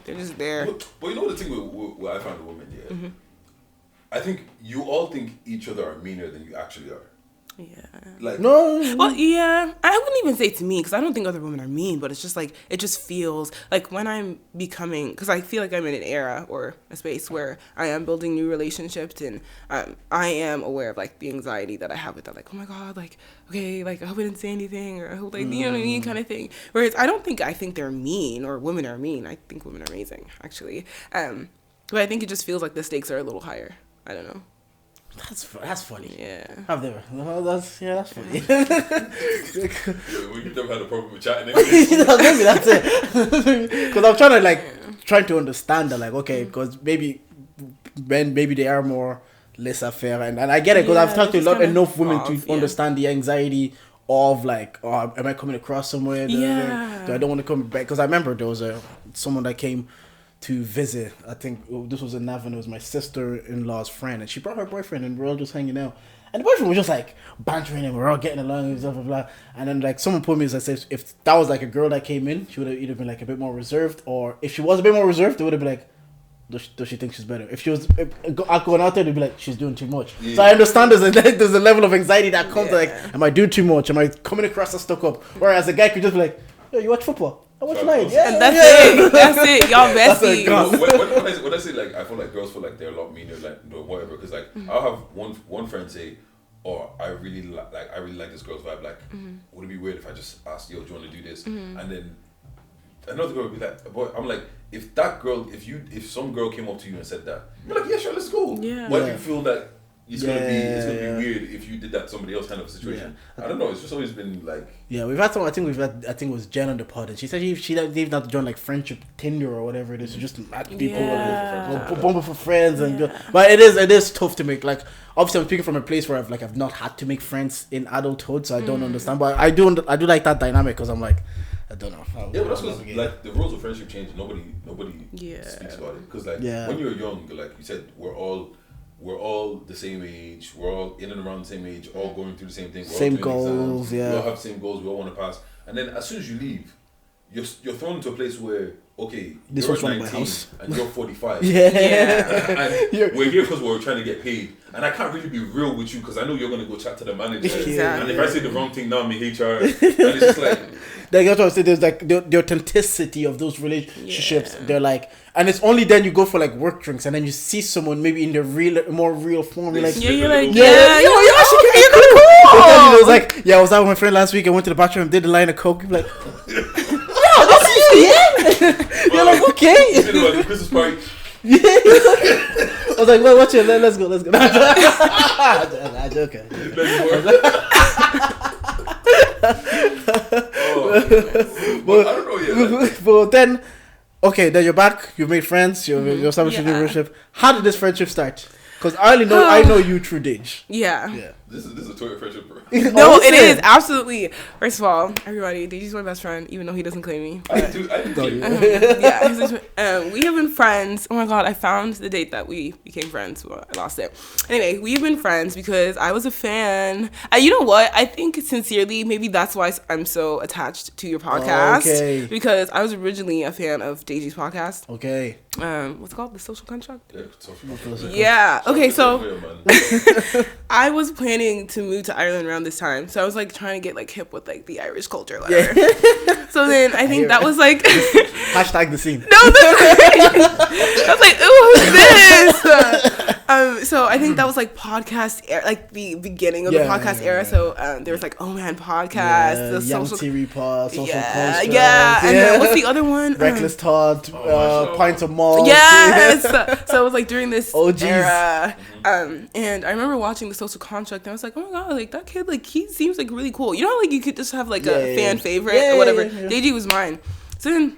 they're just there. But you know the thing with what I found with women, I think you all think each other are meaner than you actually are. Yeah. Like No. Well, yeah. I wouldn't even say to me because I don't think other women are mean, but it's just like it just feels like when I'm becoming, because I feel like I'm in an era or a space where I am building new relationships and I am aware of like the anxiety that I have with that, like, oh my god, like, okay, like I hope I didn't say anything, or I hope, like, you know what I mean, kind of thing. Whereas I think they're mean or women are mean. I think women are amazing, actually. But I think it just feels like the stakes are a little higher. I don't know. That's funny. Yeah. I've never. Well, that's funny. We've never had a problem with chatting. Maybe that's it. Because I'm trying to understand that, like, okay, because maybe they are more laissez-faire, and I get it because I've talked to enough women to understand the anxiety of like, oh, am I coming across somewhere? Yeah. Do I don't want to come back? Because I remember there was someone that came to visit. I think this was in Navan. It was my sister-in-law's friend, and she brought her boyfriend, and we're all just hanging out. And the boyfriend was just like bantering, and we're all getting along and blah blah blah. And then like someone put me as I said, if that was like a girl that came in, she would have either been like a bit more reserved, or if she was a bit more reserved, it would have been like, does she think she's better? If she was going out there, they'd be like, she's doing too much. Yeah. So I understand there's a level of anxiety that comes like, am I doing too much? Am I coming across as stuck up? Whereas a guy could just be like, yo, you watch football? I watch live. Yeah, and that's it. That's it. Y'all besties. When I say like, I feel like girls feel like they're a lot meaner, like whatever. Because like I'll have one friend say, "Oh, I really like this girl's vibe. Like, would it be weird if I just asked, yo, do you want to do this?" And then another girl would be like, "Boy," I'm like, if some girl came up to you and said that, you're like, "Yeah, sure, let's go." Yeah. Why do you feel that? It's gonna be weird if you did that to somebody else kind of situation. I don't know. It's just always been like. Yeah, we've had some. I think it was Jen on the pod, and she said she didn't even have to join like friendship Tinder or whatever it is. So just at people, bumble for friends, and but it is tough to make. Like obviously, I'm speaking from a place where I've not had to make friends in adulthood, so I don't understand. But I do like that dynamic because I'm like, I don't know. But that's because like the rules of friendship change. Nobody speaks about it because like when you're young, like you said, we're all the same age. We're all in and around the same age, all going through the same thing. We're same all doing goals, exams. We all have the same goals. We all want to pass. And then as soon as you leave, you're thrown into a place where, okay, this you're was 19 my house. and you're 45. Yeah. And we're here because we're trying to get paid. And I can't really be real with you because I know you're going to go chat to the manager. Exactly. And if I say the wrong thing now, I'm in HR. And it's just like... Like that's what I said. There's like the authenticity of those relationships. They're like, and it's only then you go for like work drinks, and then you see someone maybe in their more real form. You're like, you're like, you're cool. It's like, I was out with my friend last week. I went to the bathroom, did a line of coke. You're like, that's you, You're like, okay. You know, like the Christmas party. I was like, well, watch it. Let's go. I'm joking. But I don't know yet. But then, okay, then you're back. You made friends. You're established a new relationship. How did this friendship start? Because I know you through Dage. Yeah. This is a Twitter friendship, bro. No, it is absolutely. First of all, everybody, Deji's my best friend, even though he doesn't claim me. I do. We have been friends. Oh my god, I found the date that we became friends. Well, I lost it. Anyway, we've been friends because I was a fan. You know what? I think sincerely, maybe that's why I'm so attached to your podcast. Okay. Because I was originally a fan of Deji's podcast. Okay. What's it called? The Social Contract? Yeah, social contract. Yeah. Okay, so I was planning to move to Ireland around this time, so I was like trying to get like hip with like the Irish culture, whatever. So then I think that was like hashtag the scene. No, I was like, ooh, who's this? So I think that was like podcast era, like the beginning of the podcast era. So there was like, oh man, podcast, the Young social TV pod, social culture. And then what's the other one? Reckless Todd, Pints of Malt. Yes. So it was like during this OGs. era. And I remember watching The Social Contract, and I was like, oh my god, like that kid, like he seems like really cool. You know how like you could just have like a fan favorite or whatever. Deji was mine. So then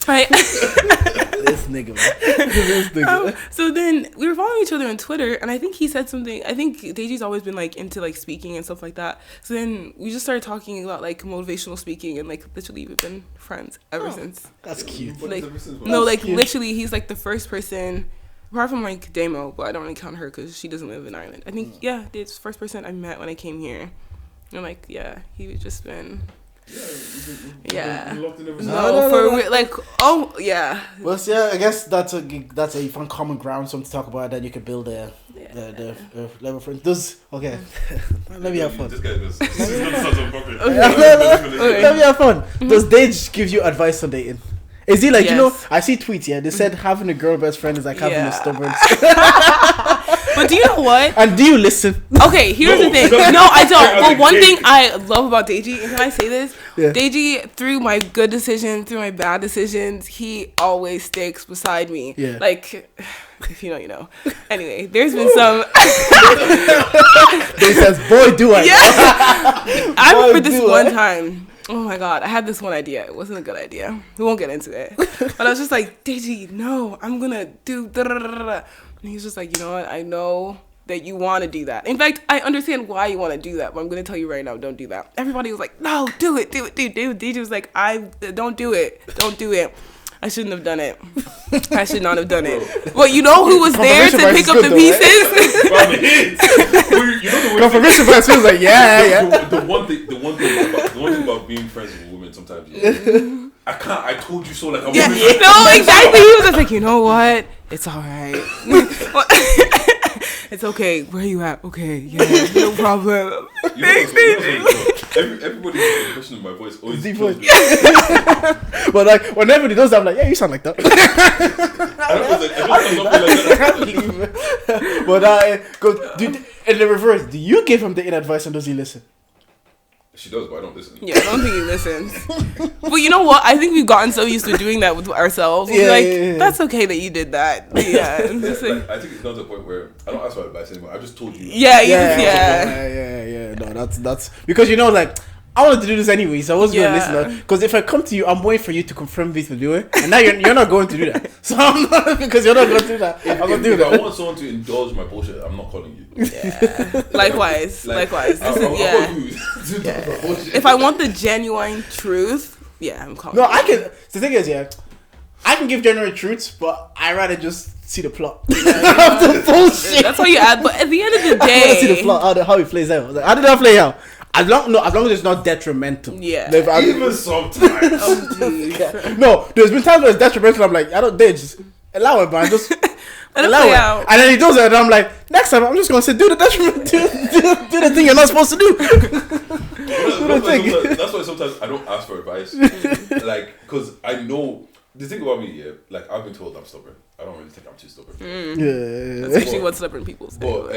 this nigga, man. So then we were following each other on Twitter, and I think he said something. I think Deji's always been like into like speaking and stuff like that. So then we just started talking about like motivational speaking, and like literally we've been friends ever since. That's cute. Like cute. literally he's like the first person, apart from like Damo, but I don't really count her because she doesn't live in Ireland. I think it's the first person I met when I came here. And like he just been. No, Well, I guess that's a fun common ground, something to talk about. Then you could build a the level friends. Okay. Let me have fun. This guy goes. Let Let me have fun. Does Dage give you advice on dating? Is he like, you know, I see tweets, they said having a girl best friend is like having a stubborn. But do you know what? And do you listen? Okay, here's the thing. No, I don't. But one thing I love about Deji, and can I say this? Yeah. Deji, through my good decisions, through my bad decisions, he always sticks beside me. Yeah. Like, if you know, you know. Anyway, there's been some. He says, boy, do I. Yeah. I remember this one time. Oh my God, I had this one idea. It wasn't a good idea. We won't get into it. But I was just like, Deji, no, I'm going to do da-da-da-da-da. And he was just like, you know what? I know that you want to do that. In fact, I understand why you want to do that, but I'm going to tell you right now, don't do that. Everybody was like, no, do it. Deji was like, don't do it. Don't do it. I shouldn't have done it. I should not have done it. Well, you know who was there to pick up the pieces? Confirmation bias feels like, yeah. The one thing about being friends with women sometimes, I told you so. Like, no, exactly. He was just like, you know what? It's all right. It's okay. Where you at? Okay, yeah, no problem. Everybody's questioning my voice always deep voice. But like whenever he does that, I'm like, yeah, you sound like that. But in the reverse, do you give him the advice and does he listen? She does, but I don't listen. Yeah, I don't think he listens. But you know what? I think we've gotten so used to doing that with ourselves. We'll be like, that's okay that you did that. Yeah. Like, I think it's not to the point where I don't ask for advice anymore. I just told you. Yeah. No, that's because like I wanted to do this anyway, so I wasn't going to listen. Because if I come to you, I'm waiting for you to confirm this to do it, and now you're not going to do that. So I'm not, because you're not going to do that. I'm going to do that. If I want someone to indulge my bullshit, I'm not calling you. Yeah. Likewise. I'll call you. If I want the genuine truth, I'm calling. No, I can. The thing is, I can give genuine truths, but I rather just see the plot. The bullshit. That's all you add. But at the end of the day, I want to see the plot, how it plays out. How did that play out? As long as it's not detrimental. Yeah. Even sometimes. No, there's been times where it's detrimental. I'm like, just allow it, man. Just allow it. Out. And then he does it, and I'm like, next time I'm just gonna say, do the detriment, do the thing you're not supposed to do. That's why sometimes I don't ask for advice, like, because I know the thing about me. Like I've been told I'm stubborn. I don't really think I'm too stubborn. That's actually what stubborn people say. But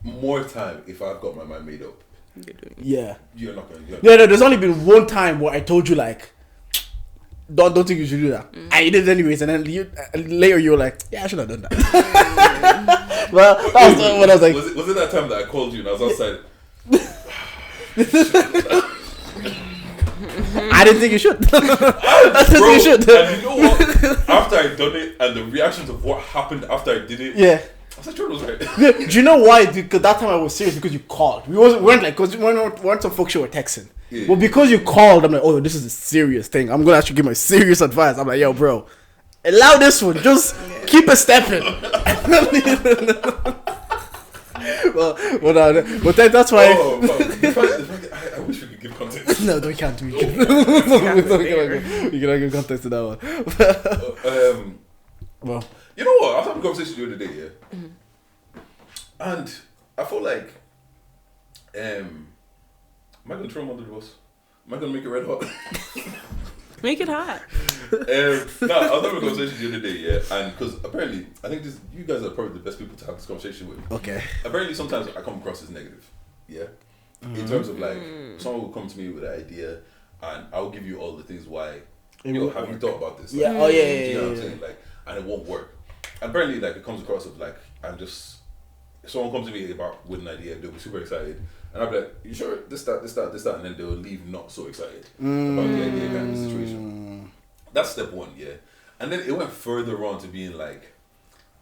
more time if I've got my mind made up. You're not gonna. No, there's only been one time where I told you like, don't think you should do that, and you did it anyways, and then later you were like, I should have done that. Well, that was what I was like. Was it that time that I called you and I was outside? I didn't think you should. I didn't think you should. And you know what? After I'd done it and the reactions of what happened after I did it, I was like, Jordan was right. Do you know why? Because that time I was serious because you called. We weren't like, because we weren't some folks you were texting. Yeah. Well, because you called, I'm like, oh, this is a serious thing. I'm gonna actually give my serious advice. I'm like, yo, bro, allow this one. Just keep it stepping. But that's why. I wish we could give context. No, we can't. We cannot give context to that one. Well, you know what? I was having a conversation the other day, and I felt like, am I going to throw him under the bus? Am I going to make it red hot? Make it hot. I was having a conversation the other day, and because apparently, I think you guys are probably the best people to have this conversation with. Okay. Apparently, sometimes I come across as negative, in terms of like, someone will come to me with an idea, and I'll give you all the things why. Have you thought about this? Like, you know what I'm saying? Like, and it won't work. And apparently, like, it comes across of like, someone comes to me with an idea, they'll be super excited, and I'll be like, you sure? This, that, and then they'll leave not so excited about the idea kind of situation. That's step one, and then it went further on to being like,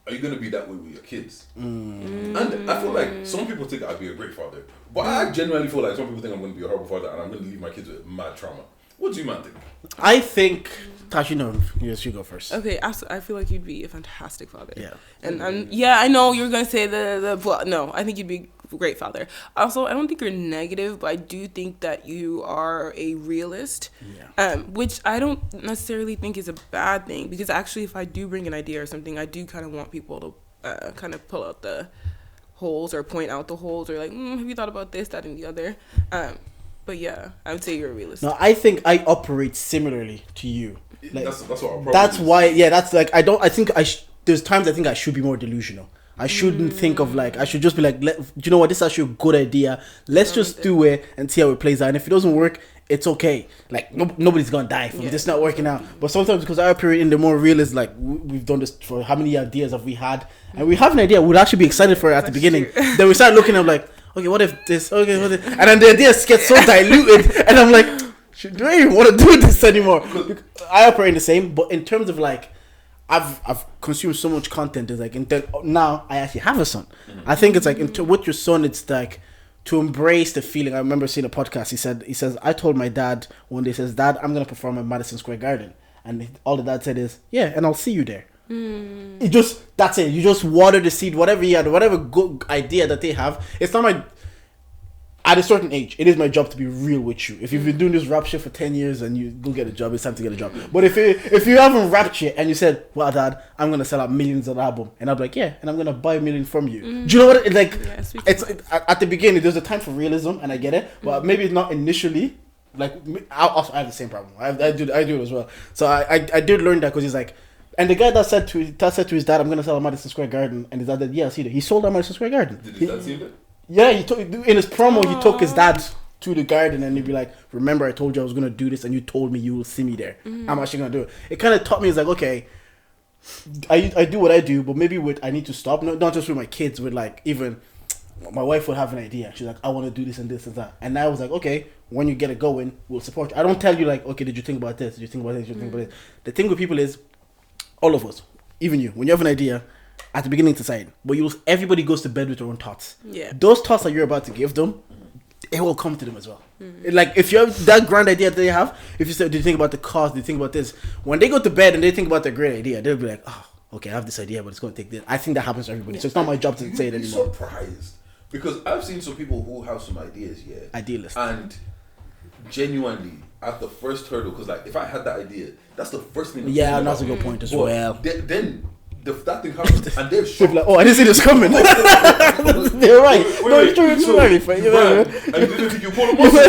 are you gonna be that way with your kids? And I feel like some people think I'd be a great father, but I genuinely feel like some people think I'm gonna be a horrible father and I'm gonna leave my kids with mad trauma. What do you man think? I think, Tash, yes, you go first. Okay, I feel like you'd be a fantastic father. Yeah. And I know you're going to say no, I think you'd be a great father. Also, I don't think you're negative, but I do think that you are a realist, which I don't necessarily think is a bad thing, because actually if I do bring an idea or something, I do kind of want people to kind of pull out the holes or point out the holes or like, have you thought about this, that, and the other. But yeah, I would say you're realistic. No, I think I operate similarly to you. Like, that's what our problem that's is. why, yeah, that's like, I think there's times I think I should be more delusional. I shouldn't think of like, I should just be like, do you know what, this is actually a good idea. Let's just do it and see how it plays out. And if it doesn't work, it's okay. Like, nobody's gonna die from this not working out. But sometimes because I operate in the more realist, like, we've done this for how many ideas have we had? And we have an idea, we'd actually be excited for it at the beginning. Then we start looking at like, okay, what if this? Okay, what if? And then the ideas get so diluted. And I'm like, do I even want to do this anymore? I operate the same, but in terms of like, I've consumed so much content. It's like now I actually have a son. I think it's like with your son, it's like to embrace the feeling. I remember seeing a podcast. He says I told my dad one day, says, Dad, I'm gonna perform at Madison Square Garden, and all the dad said is, yeah, and I'll see you there. That's it. You just water the seed. Whatever he had, whatever good idea that they have. It's not my. At a certain age, it is my job to be real with you. If you've been doing this rap shit for 10 years and you go get a job, it's time to get a job. But if you haven't rapped shit and you said, well, Dad, I'm going to sell out millions of album, and I'll be like, yeah, and I'm going to buy a million from you. Do you know what it's like? Yeah, it's at the beginning, there's a time for realism, and I get it, but maybe not initially. Like, I have the same problem. I do it as well. So I did learn that because he's like, and the guy that said to his dad, I'm going to sell out Madison Square Garden, and his dad said, yeah, I see that. He sold out Madison Square Garden. Did his dad see that? Yeah, in his promo, he took his dad to the garden and he'd be like, remember I told you I was going to do this and you told me you will see me there. I'm actually going to do it. It kind of taught me, it's like, okay, I do what I do, but maybe I need to stop. Not just with my kids, with like, even my wife would have an idea. She's like, I want to do this and this and that. And I was like, okay, when you get it going, we'll support you. I don't tell you like, okay, did you think about this? Did you think about this? Did you think about this? The thing with people is, all of us, even you, when you have an idea, at the beginning decide, but everybody goes to bed with their own thoughts. Yeah, those thoughts that you're about to give them, it will come to them as well. Like if you have that grand idea that they have, if you say, do you think about the cost? Do you think about this? When they go to bed and they think about their great idea, they'll be like, oh, okay, I have this idea, but it's going to take this. I think that happens to everybody, so it's not my job to say it anymore. I'm surprised because I've seen some people who have some ideas, idealist, and genuinely at the first hurdle, because like if I had that idea, that's the first thing. Yeah, and that's a good point as well. Then that thing happens, and they're shocked. Like, oh, I didn't see this coming. They're right. It's true. And you didn't think you pull a muscle?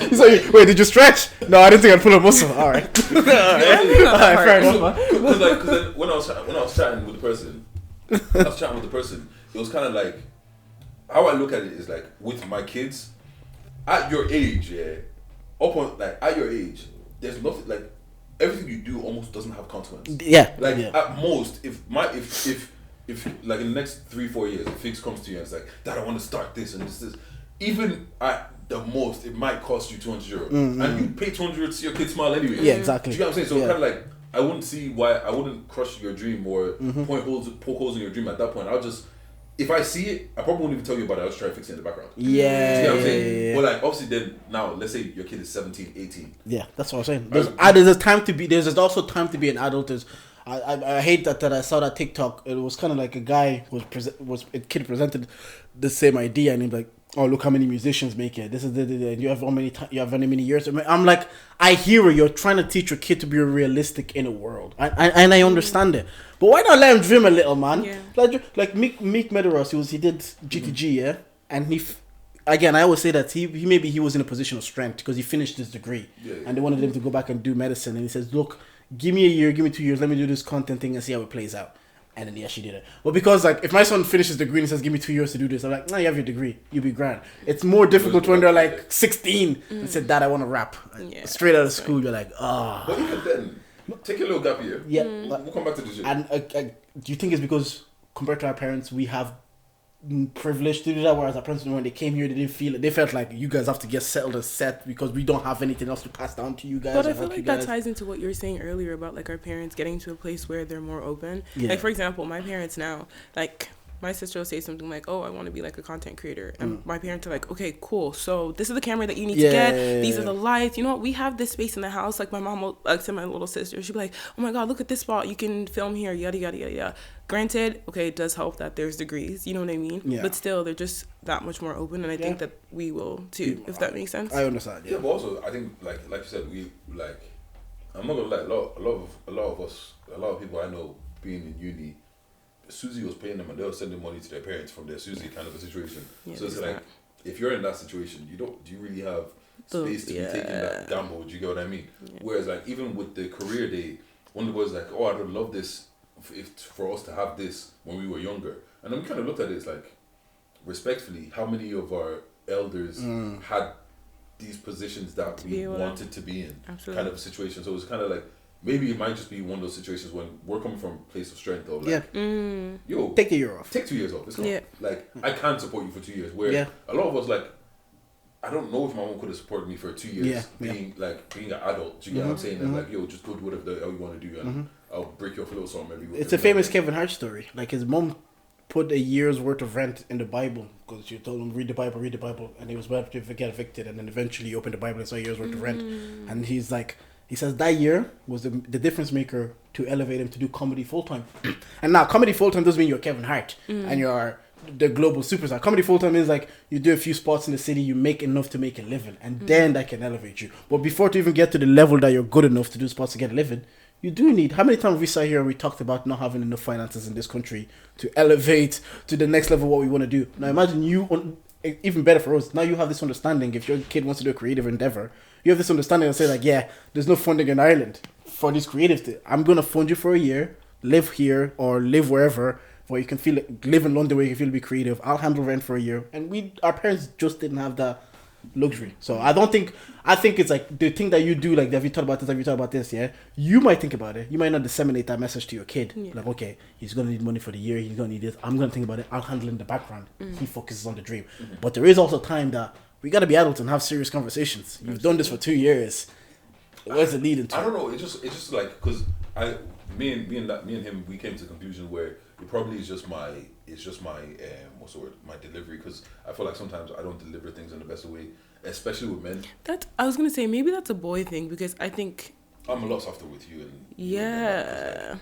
He's like, wait, did you stretch? No, I didn't think I'd pull a muscle. All right. Fair enough. Because then when I was chatting with the person, it was kind of like, how I look at it is like, with my kids, at your age, at your age, there's nothing like. Everything you do almost doesn't have consequence. Yeah. Like at most, if like in the next 3-4 years, if Fix comes to you and it's like, Dad, I want to start this and this, even at the most, it might cost you €200, and you pay €200 to see your kid smile anyway. Yeah, exactly. Do you know what I'm saying? So kind of like, I wouldn't see why I wouldn't crush your dream or poke holes in your dream at that point. I'll just. If I see it, I probably won't even tell you about it. I'll just try to fix it in the background. Yeah. You know what I'm saying? Yeah. But like, obviously then, now, let's say your kid is 17, 18. Yeah, that's what I'm saying. There's time to be, there's also time to be an adult. I hate that I saw that TikTok. It was kind of like a guy a kid presented the same idea and he's like, oh, look how many musicians make it. This is you have how many years. I'm like, I hear it. You're trying to teach your kid to be realistic in a world. And I understand it. But why not let him dream a little, man? Yeah. Like Meek Medaros, he did GTG, yeah? And again, I always say that he was in a position of strength because he finished his degree. Yeah. And they wanted him to go back and do medicine. And he says, look, give me a year, give me 2 years, let me do this content thing and see how it plays out. And then he actually did it. But because like if my son finishes the degree and says give me 2 years to do this, I'm like, no, you have your degree, you'll be grand. It's more difficult when they're like 16 and said, Dad, I want to rap. Straight out of school, you're like, ah. But even then, take a little gap here. Yeah. We'll come back to this shit. And do you think it's because compared to our parents, we have privileged to do that, whereas our parents, when they came here, they didn't feel it. They felt like you guys have to get settled and set because we don't have anything else to pass down to you guys. But I feel like that ties into what you were saying earlier about like our parents getting to a place where they're more open. Yeah. Like for example, my parents now, like my sister will say something like, oh, I want to be like a content creator. And my parents are like, okay, cool. So this is the camera that you need to get. These are the lights. You know what? We have this space in the house. Like my mom will to my little sister. She'll be like, oh my God, look at this spot. You can film here. Yada, yada, yada, yada. Granted, okay, it does help that there's degrees. You know what I mean? Yeah. But still, they're just that much more open. And I think that we will too, if that makes sense. I understand. Yeah, but also, I think, like you said, we, like, I'm not going to lie, a lot of people I know being in uni, Susie was paying them and they were sending money to their parents from their Susie kind of a situation. Yeah, So it's there's like, that. if you're in that situation, do you really have space to be taking that gamble? Do you get what I mean? Yeah. Whereas like even with the career day, one of the boys like, oh, I would love this for us to have this when we were younger. And then we kind of looked at it as like, respectfully, how many of our elders had these positions that we wanted to be in? Absolutely. Kind of a situation. So it was kind of like, maybe it might just be one of those situations when we're coming from a place of strength of like, yo, Take the year off. take 2 years off. It's not like I can't support you for 2 years. Where a lot of us like, I don't know if my mom could have supported me for 2 years being an adult. Do you get what I'm saying? And like, yo, just go do whatever the hell you want to do, and I'll break you off a little something. Maybe It's a famous Kevin Hart story. Like his mom put a year's worth of rent in the Bible because she told him read the Bible, and he was about to get evicted, and then eventually he opened the Bible and saw a year's worth of rent, and he says that year was the difference maker to elevate him to do comedy full time. And now comedy full time doesn't mean you're Kevin Hart and you're the global superstar. Comedy full time is like you do a few spots in the city, you make enough to make a living, and then that can elevate you. But before to even get to the level that you're good enough to do spots to get a living, you do need. How many times we sat here and we talked about not having enough finances in this country to elevate to the next level what we want to do? Now imagine even better for us. Now you have this understanding. If your kid wants to do a creative endeavor, you have this understanding and say like, yeah, there's no funding in Ireland for these creatives. I'm gonna fund you for a year, live here or live wherever where you can feel it. Live in London where you can feel to be creative. I'll handle rent for a year, and our parents just didn't have that luxury. So I think it's like the thing that you do, like, have you thought about this, yeah, you might think about it, you might not disseminate that message to your kid, like, okay, he's gonna need money for the year, he's gonna need this, I'm gonna think about it, I'll handle it in the background, he focuses on the dream. But there is also time that we gotta be adults and have serious conversations. You've done this for 2 years, where's it leading to? I don't know, it's just like, because me and him, we came to the conclusion where it probably is just my what's the word, my delivery, because I feel like sometimes I don't deliver things in the best way, especially with men. I was gonna say maybe that's a boy thing, because I think I'm a lot softer with you, and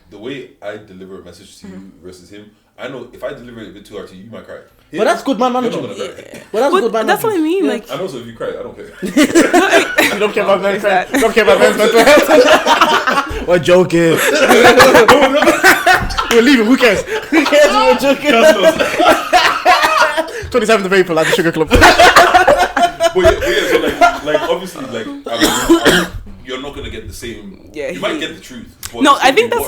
the way I deliver a message to you versus him, I know if I deliver it a bit too hard to you, you might cry. But that's good man management. That's what I mean. Yeah. Like, and also if you cry, I don't care. You don't care about men's health. You don't care about men's mental health. We're joking. We're leaving. Who cares? We're joking. 27th of April at the Sugar Club. but yeah, so like obviously, like I mean, you're not gonna get the same. Yeah, you might get the truth. But no, I think that's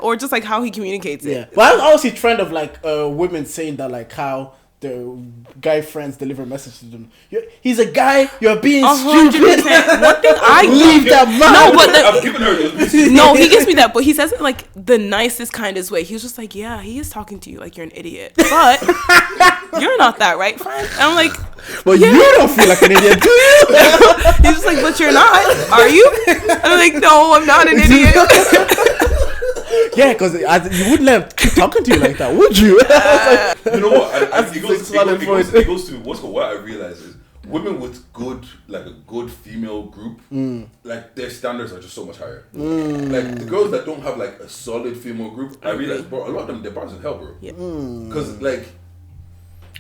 or just like how he communicates it. Yeah, but I also see trend of like women saying that, like how the guy friends deliver a message to them. He's a guy. You're being 100%. stupid. One thing I leave that man. No, but I've given her this. no, he gives me that, but he says it like the nicest, kindest way. He was just like, yeah, he is talking to you like you're an idiot, but you're not that, right, friend? And I'm like, well, you don't feel like an idiot, do you? He's just like, but you're not, are you? And I'm like, no, I'm not an idiot. Yeah, because you wouldn't let him keep talking to you like that, would you? You know what? It goes to what I realize is women with a good female group, like their standards are just so much higher. Like the girls that don't have like a solid female group, I realize, bro, a lot of them, their bars in hell, bro. Yeah. Because like,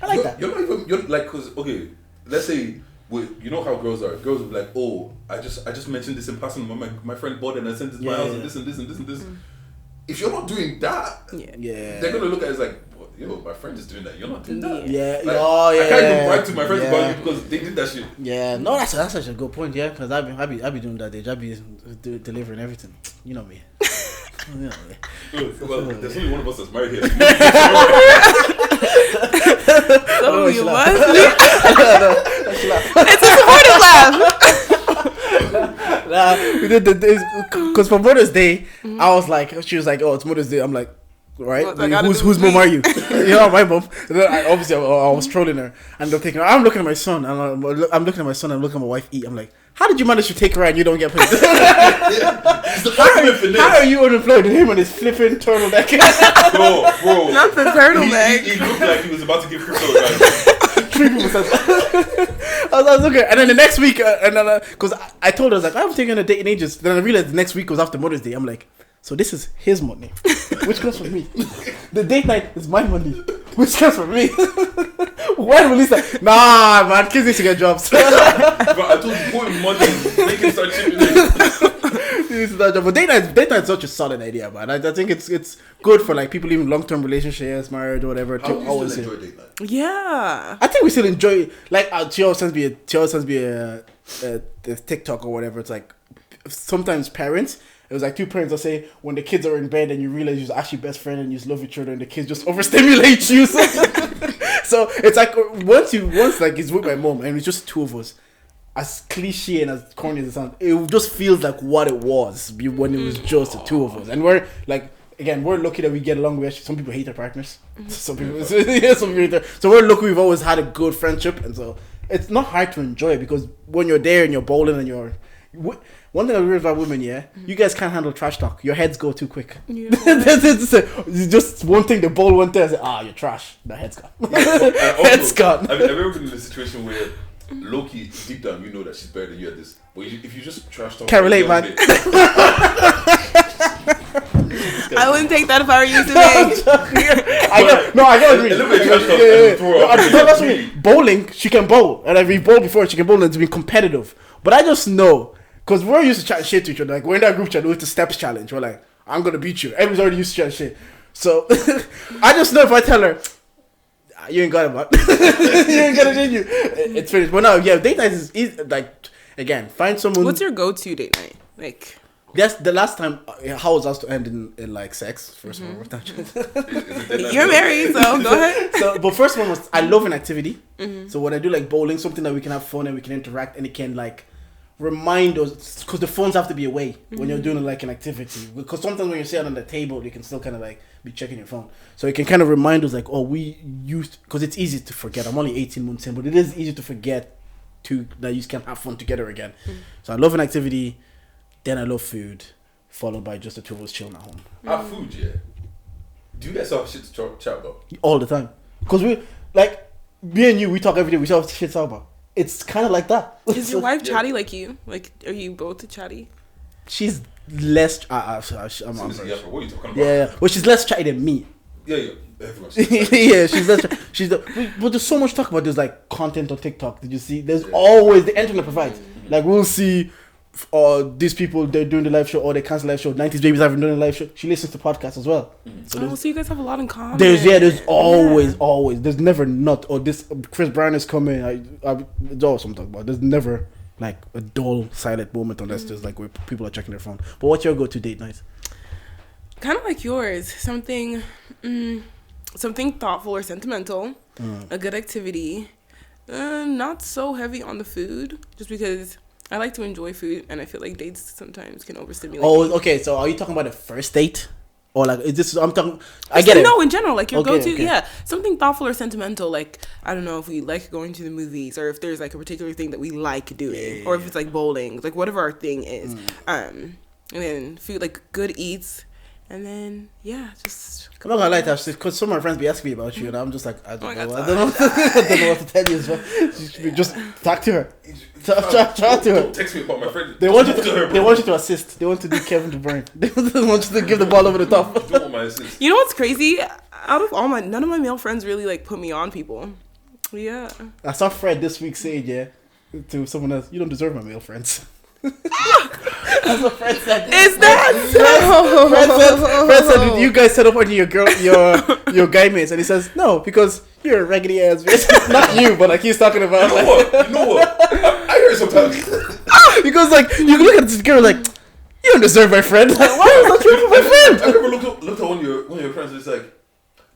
I like that. You're like, because okay, let's say. You know how girls are. Girls will be like, oh, I just mentioned this in passing. My friend bought it and I sent it to my house and this and this and this and this. If you're not doing that, they're gonna look at it as like, yo, my friend is doing that. You're not doing that. Yeah. Like, I can't even brag to my friends about you because they did that shit. Yeah. No, that's such a good point. Yeah, because I be doing that. I be delivering everything. You know me. You know me. Well, there's only one of us that's married here. So you must be. It's a supportive laugh. We did because for Mother's Day, I was like, she was like, oh, it's Mother's Day. I'm like, right? Whose mom are you? You know, my mom. Obviously, I was trolling her, and I'm thinking, I'm looking at my son, and I'm looking at my son, and I'm looking at my wife eat. I'm like, how did you manage to take her out and you don't get paid? How are you unemployed? Him and his flipping turtleneck. Bro. Not the turtleneck. He looked like he was about to give crypto advice. 3 people said I was okay. And then the next week, because I told her, I was like, I'm taking a date in ages. Then I realized the next week was after Mother's Day. I'm like, so this is his money, which comes from me. The date night is my money, which comes from me. When will he say, nah, man, kids need to get jobs. But I told you, put him money, make him start chipping in. But date night's such a solid idea, man. I think it's good for like people even long term relationships, marriage, or whatever. How do you still enjoy date night? Yeah. I think we still enjoy it. Like she always sends me a TikTok or whatever. It's like sometimes parents. It was like two parents that say when the kids are in bed and you realize you're actually best friend and you just love each other and the kids just overstimulate you. So it's like once like it's with my mom and it's just two of us. As cliche and as corny as it sounds, it just feels like what it was when it was just the two of us. And we're like, again, we're lucky that we get along. We actually, some people hate their partners. Some people hate their. So we're lucky we've always had a good friendship, and so it's not hard to enjoy it because when you're there and you're bowling and you're. One thing I realize about women, you guys can't handle trash talk. Your heads go too quick. Yeah. It's just one thing, the bowl one thing, I say, you're trash. The head's gone. Head's gone. Have you ever been in a situation where low-key, deep down, you know that she's better than you at this, but if you just trash talk... Can't relate, man. I wouldn't take that if I were you today. I gotta agree. That's what I mean. Bowling, she can bowl. And I've bowled before, she can bowl and it's been competitive. But I just know, because we're used to chat shit to each other. Like, we're in that group chat, it's the steps challenge. We're like, I'm going to beat you. Everyone's already used to chat shit. So, I just know if I tell her, you ain't got it, man. You ain't got it in you. It's finished. But no, yeah, date night is easy. Like, again, find someone. What's your go-to date night? Like, that's the last time. How was us to end in like sex? First one. You're married, so go ahead. But first one was I love an activity. So when I do like bowling, something that we can have fun and we can interact and it can like remind us because the phones have to be away when you're doing like an activity. Because sometimes when you're sitting on the table, you can still kind of like be checking your phone. So it can kind of remind us like, we used because it's easy to forget. I'm only 18 months in, but it is easy to forget that you can have fun together again. So I love an activity. Then I love food, followed by just the two of us chilling at home. Food, yeah. Do you guys have shit to chat about? All the time. Because we, like, me and you, we talk every day. We have shit to talk about. It's kind of like that. Is your wife chatty like you? Like, are you both chatty? She's less... what are you talking about? Yeah. Well, she's less chatty than me. Yeah. Everyone. Yeah, she's less but there's so much to talk about. There's, like, content on TikTok. Did you see? There's always... The internet provides. Like, we'll see... these people, they're doing the live show or they cancel live show. 90s Babies haven't done a live show. She listens to podcasts as well. So you guys have a lot in common. There's always there's never not this Chris Brown is coming. It's always something about. There's never like a dull silent moment unless there's like where people are checking their phone. But what's your go-to date night? Kind of like yours. Something thoughtful or sentimental. A good activity. Not so heavy on the food, just because I like to enjoy food, and I feel like dates sometimes can overstimulate. Oh, okay. So are you talking about a first date, or like is this? I'm talking. I get it. No, in general, like your go-to, yeah, something thoughtful or sentimental. Like I don't know if we like going to the movies, or if there's like a particular thing that we like doing, or if it's like bowling, like whatever our thing is. And then food, like good eats. And then, just... I'm not gonna lie, Tash, because some of my friends be asking me about you, and I'm just like, I don't know. I don't know what to tell you as well. Just talk to her. Talk to her. Don't text me about my friend. They want you to assist. They want to do Kevin De Bruyne. They want you to give the ball over the top. Don't want my assist. You know what's crazy? Out of none of my male friends really, like, put me on people. Yeah. I saw Fred this week say, to someone else, you don't deserve my male friends. That's what Fred said. Is that so? Fred said, did you guys set up on your your guy mates? And he says, no, because you're a raggedy ass bitch. Not you, but like he's talking about. You know what? I hear it sometimes. Because like you look at this girl like, you don't deserve my friend. Like, why is that true for my friend? I never looked at one of your friends and it's like,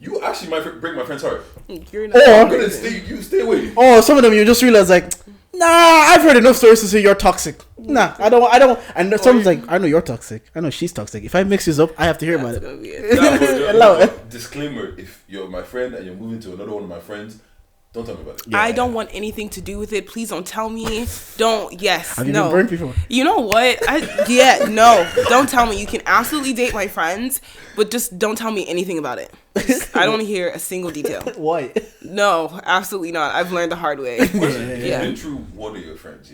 you actually might break my friend's heart. You're not. I'm gonna stay away. Or some of them you just realize like, nah, I've heard enough stories to say you're toxic. Nah, I don't. And someone's like, I know you're toxic. I know she's toxic. If I mix this up, I have to hear about it. Disclaimer: if you're my friend and you're moving to another one of my friends, don't tell me about it. Yeah. I don't want anything to do with it. Please don't tell me. Don't. Yes. Have you been burned before? You know what? No. Don't tell me. You can absolutely date my friends, but just don't tell me anything about it. I don't want to hear a single detail. Why? No, absolutely not. I've learned the hard way. It's been through one of your friends,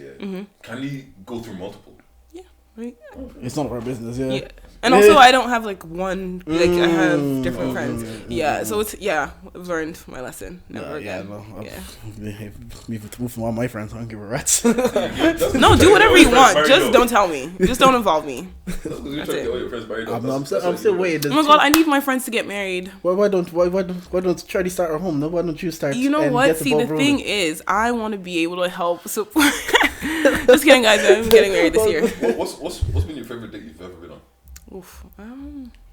Can he go through multiple? Yeah. Right. It's none of our business, yeah. And also, I don't have like one. Like I have different friends. Yeah, so it's I've learned my lesson. Never again. Move from all my friends. I don't give a rat's. No, do whatever you want. Just don't tell me. Just don't involve me. That's it. I'm still waiting. Oh my god, I need my friends to get married. Why don't Charlie start at home? No, why don't you start? You know what? See, the thing is, I want to be able to help support. Just kidding, guys. I'm getting married this year. What's been your favorite date you've ever been on? Oof.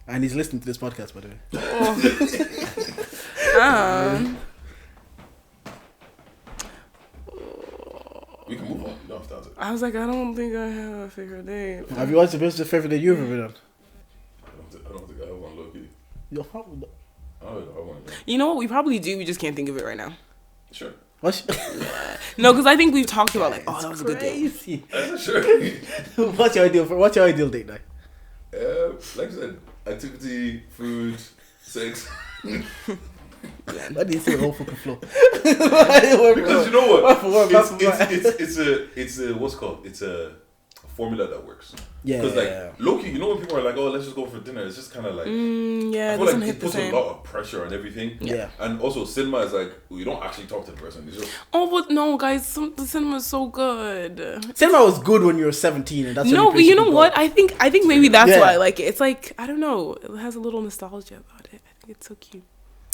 And he's listening to this podcast, by the way. We can move on. You don't have to answer. I was like, I don't think I have a favorite date. Have you watched the best favorite date you've ever been on? I don't think I have one, low-key. I don't have one. You know what? We probably do. We just can't think of it right now. Sure. No, because I think we've talked about like, that was a good date. Sure. What's your ideal date like? Like I said, activity, food, sex. Why do you say whole fucking flow? Because you know what? It's a what's it called? It's a formula that works. Yeah. Because like low-key, you know when people are like, oh, let's just go for dinner. It's just kind of like yeah. I feel like it puts a lot of pressure on everything. Yeah. And also cinema is like you don't actually talk to the person. It's just but no, guys, the cinema is so good. Cinema was good when you were 17, and that's no, but you know what? I think maybe that's Yeah. why I like it. It's like I don't know. It has a little nostalgia about it. I think it's so cute.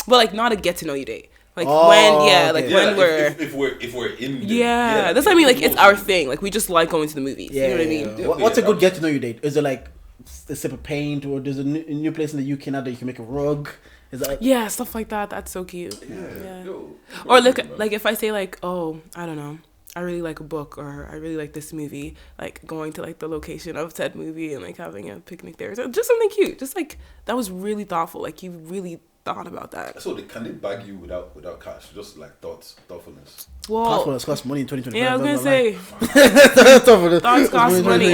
But like not a get to know you date. Like when we're if we're in that's what I mean. Like it's our thing. Like we just like going to the movies. Yeah, you know what I mean? Yeah. What's a good get to know you date? Is it like a sip of paint, or there's a new place in the UK now that you can make a rug? Is that like stuff like that? That's so cute. Yeah. Or like if I say like, oh, I don't know, I really like a book, or I really like this movie, like going to like the location of said movie and like having a picnic there. So just something cute. Just like that was really thoughtful. Like you really thought about that. So can they bag you without cash? Just like thoughtfulness. Well, thoughtfulness costs money in 2025. Yeah, I was gonna say thoughts cost money.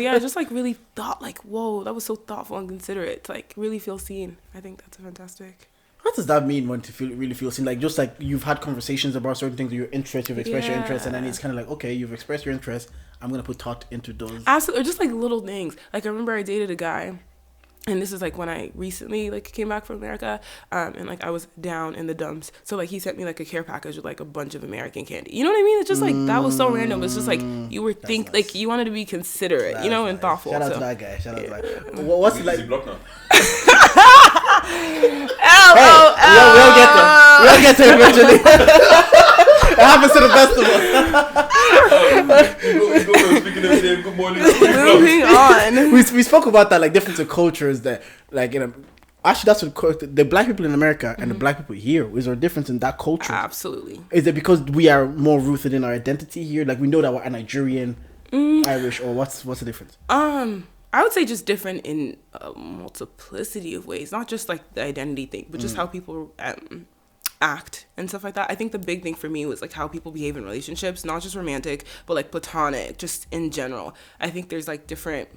Yeah, just like really thought like, whoa, that was so thoughtful and considerate. To, like really feel seen. I think that's fantastic. What does that mean when to really feel seen? Like just like you've had conversations about certain things, your interest, you've expressed your interest, and then it's kind of like, okay, you've expressed your interest. I'm gonna put thought into those. Absolutely, or just like little things. Like I remember I dated a guy. And this is like when I recently like came back from America, and like I was down in the dumps. So like he sent me like a care package with like a bunch of American candy. You know what I mean? It's just like that was so random. It's just like you were nice. Like you wanted to be considerate, and nice. thoughtful. Shout out to that guy. Shout out to that guy. What's it like? Is he blocked now? We'll get there. We'll get there eventually. It happens to the best of us. Good morning. Moving on. We spoke about that, like different cultures that, like, actually that's what the black people in America and the black people here, is there a difference in that culture? Absolutely. Is it because we are more rooted in our identity here? Like we know that we're a Nigerian, Irish, or what's the difference? I would say just different in a multiplicity of ways, not just like the identity thing, but just how people act and stuff like that. I think the big thing for me was like how people behave in relationships, not just romantic, but like platonic, just in general. I think there's like different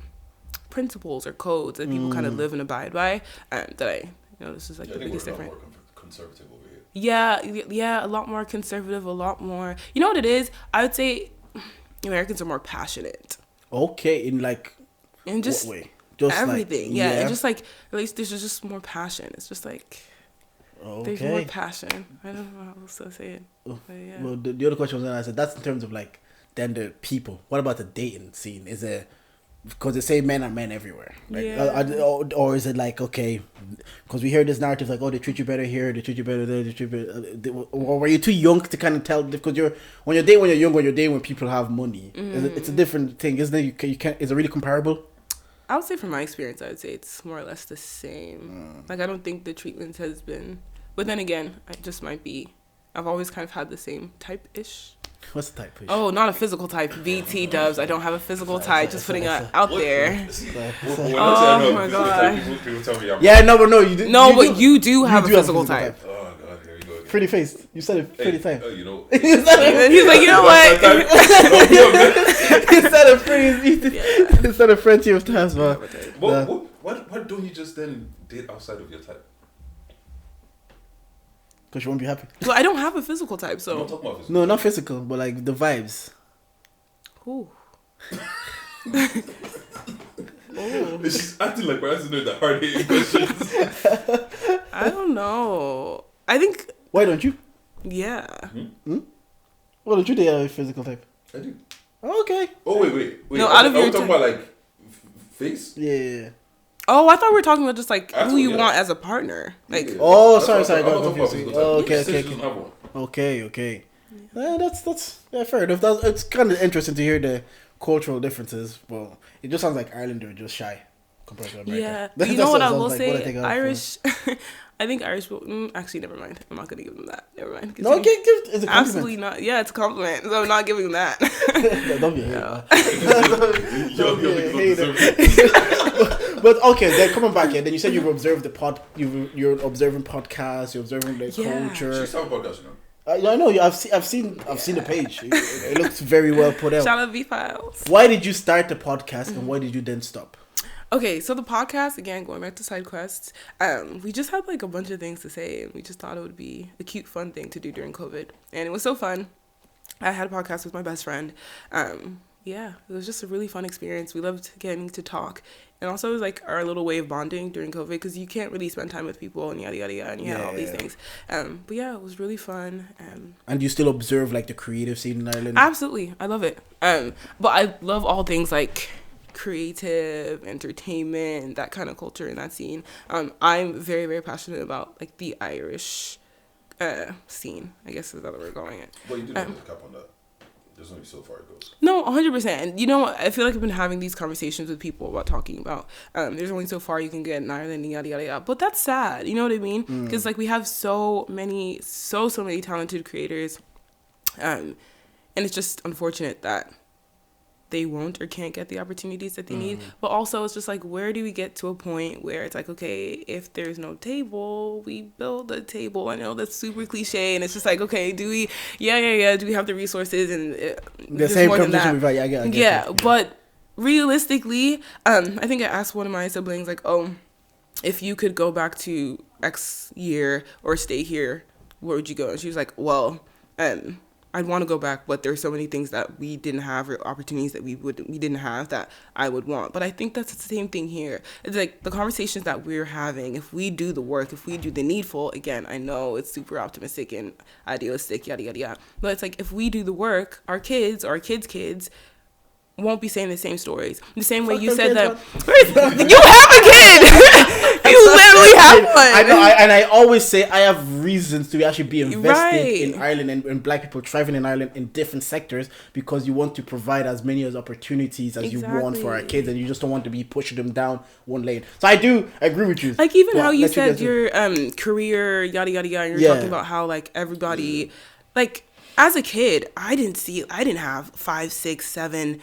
principles or codes that people kind of live and abide by, that I this is like the biggest difference. More conservative over here. Yeah, a lot more conservative, a lot more. You know what it is? I would say Americans are more passionate. Okay, in just what way? Just everything, and just like at least there's just more passion. It's just like. Okay. There's more passion. I don't know how else to say it. But yeah. Well, the other question was gonna answer. That's in terms of like then the people. What about the dating scene? Is it because they say men are men everywhere? Like, or is it like okay? Because we hear this narrative like, oh, they treat you better here, they treat you better there, they treat you better. Or were you too young to kind of tell? Because when you're dating when people have money. It's a different thing, isn't it? You can't. Is it really comparable? I would say from my experience, I would say it's more or less the same. Like, I don't think the treatment has been... But then again, I just might be... I've always kind of had the same type-ish. What's the type-ish? Oh, not a physical type. BT dubs. I don't have a physical type. Just putting it out there. Oh, my God. Yeah, no, you do. No, but you do have a physical type. Oh, God, here we go again. Pretty face. You said it pretty time. You know. He's like, you know what? He said it pretty. He said it plenty of times, man. Why don't you just then date outside of your type? Because you won't be happy. Well, I don't have a physical type, so. Don't talk about physical. No, not physical, but like the vibes. Ooh. She's acting like we're asking her the hard-hitting questions. I don't know. I think. Why don't you? Yeah. Why don't you date a physical type? I do. Okay. Oh, wait. No, Are out of we your talking about, like, face? Yeah. Oh, I thought we were talking about just like That's who you what- want as a partner. Like, Yeah. Oh, That's sorry, what sorry. I'm Got not talking about confused. physical type. Okay, She said okay, she doesn't have one. okay. That's fair enough. It's kind of interesting to hear the cultural differences. Well, it just sounds like Ireland are just shy compared to America. yeah. That's You know what I sounds will like say? what I think of Irish. I think Irish will. Actually, never mind. I'm not gonna give them that. Never mind. No, give it's a compliment. Absolutely not. Yeah, it's a compliment. So I'm not giving them that. No, don't be a hater. You're be a the hater. hater. But okay, then coming back here, then you said you've observed you're observing podcasts, you're observing the Yeah. culture. She's talking about that, you know. Yeah, I know. I've seen the page. It looks very well put out. Shout out V Files. Why did you start the podcast and why did you then stop? Okay, so the podcast, again, going back to side quests, we just had like a bunch of things to say, and we just thought it would be a cute, fun thing to do during COVID, and it was so fun. I had a podcast with my best friend. Yeah, it was just a really fun experience. We loved getting to talk, and also it was like our little way of bonding during COVID, because you can't really spend time with people and yada yada yada, and you had all these things. But yeah, it was really fun. And you still observe like the creative scene in Ireland? Absolutely, I love it. But I love all things like creative entertainment, that kind of culture in that scene. I'm very, very passionate about like the Irish scene, I guess is the other way we're going it. But you do know the cap on that. There's only so far it goes. No, 100%. And you know what? I feel like I've been having these conversations with people about talking about there's only so far you can get in Ireland and yada yada yada. But that's sad. You know what I mean? Because like we have so many talented creators, and it's just unfortunate that they won't or can't get the opportunities that they need. But also it's just like, where do we get to a point where it's like, okay, if there's no table, we build a table. I know that's super cliche, and it's just like, okay, do we do we have the resources? And The same conversation we've had. I get yeah, it. but realistically, I think I asked one of my siblings, like, oh, if you could go back to X year or stay here, where would you go? And she was like, well, I'd want to go back, but there's so many things that we didn't have, or opportunities that we didn't have, that I would want. But I think that's the same thing here. It's like the conversations that we're having, if we do the work, if we do the needful, again, I know it's super optimistic and idealistic, yada, yada, yada. But it's like, if we do the work, our kids or our kids' won't be saying the same stories. The same way you said that. You have a kid! You literally have one! I know, and I always say I have reasons to actually be invested Right. in Ireland and black people thriving in Ireland in different sectors, because you want to provide as many as opportunities as you want for our Exactly. kids, and you just don't want to be pushing them down one lane. So I do agree with you. Like, even But how you let said guys do- your career, yada, yada, yada, and you're Yeah. talking about how, like, everybody, like, as a kid, I didn't have 5, 6, 7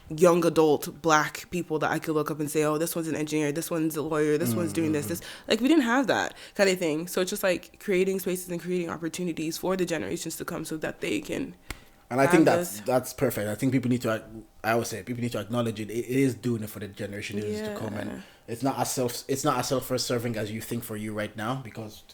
young adult black people that I could look up and say, oh, this one's an engineer, this one's a lawyer, this one's doing this, like, we didn't have that kind of thing. So it's just like creating spaces and creating opportunities for the generations to come so that they can. And I think have that's perfect. I think people need to. I always say people need to acknowledge it. It is doing it for the generation that is to come, and it's not as self-serving as you think for you right now, because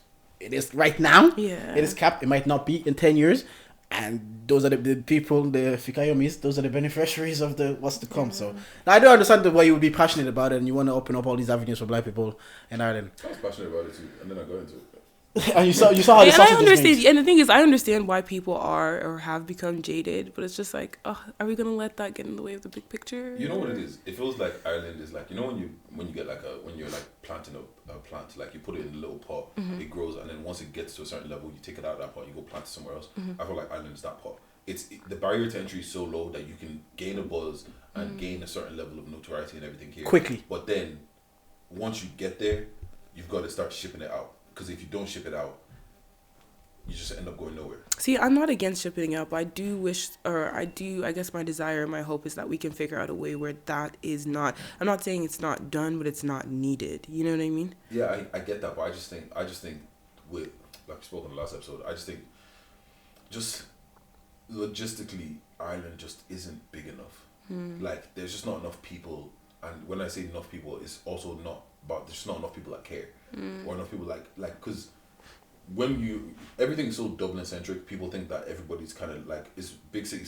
it is right now. Yeah. It is capped. It might not be in 10 years, and those are the people, the Fikayomis. Those are the beneficiaries of the what's to come. So now I do understand why you would be passionate about it, and you want to open up all these avenues for black people in Ireland. I was passionate about it too, and then I got into it. And you saw how the And I sausage is understand, made. and the thing is, I understand why people are or have become jaded, but it's just like, are we gonna let that get in the way of the big picture? You know what it is? It feels like Ireland is like, you know, when you get like when you're like planting a plant, like you put it in a little pot, it grows, and then once it gets to a certain level, you take it out of that pot, you go plant it somewhere else. I feel like Ireland is that pot. The barrier to entry is so low that you can gain a buzz and gain a certain level of notoriety and everything here Quickly. But then once you get there, you've got to start shipping it out, because if you don't ship it out, you just end up going nowhere. See, I'm not against shipping out, but I do wish, I guess my desire and my hope is that we can figure out a way where that is not, I'm not saying it's not done, but it's not needed. You know what I mean? Yeah, I get that, but I just think with, like we spoke in the last episode, I just think just logistically Ireland just isn't big enough. Like, there's just not enough people, and when I say enough people, it's also not about, there's just not enough people that care, or enough people like because when everything's so Dublin centric, people think that everybody's kind of like, it's big city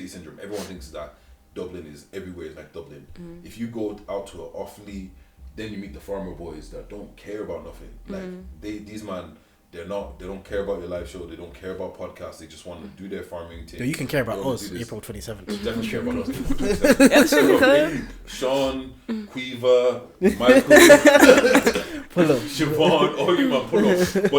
syndrome. Everyone thinks that Dublin is everywhere is like Dublin. If you go out to an Offaly, then you meet the farmer boys that don't care about nothing. Like these man, they don't care about your live show. They don't care about podcasts. They just want to do their farming thing. No, you can care about They us. do this. April 27th. Definitely care about us. April 27th. Yeah, sure, So, Sean, Quiva, Michael, Pull up. Siobhan, all you man pull up.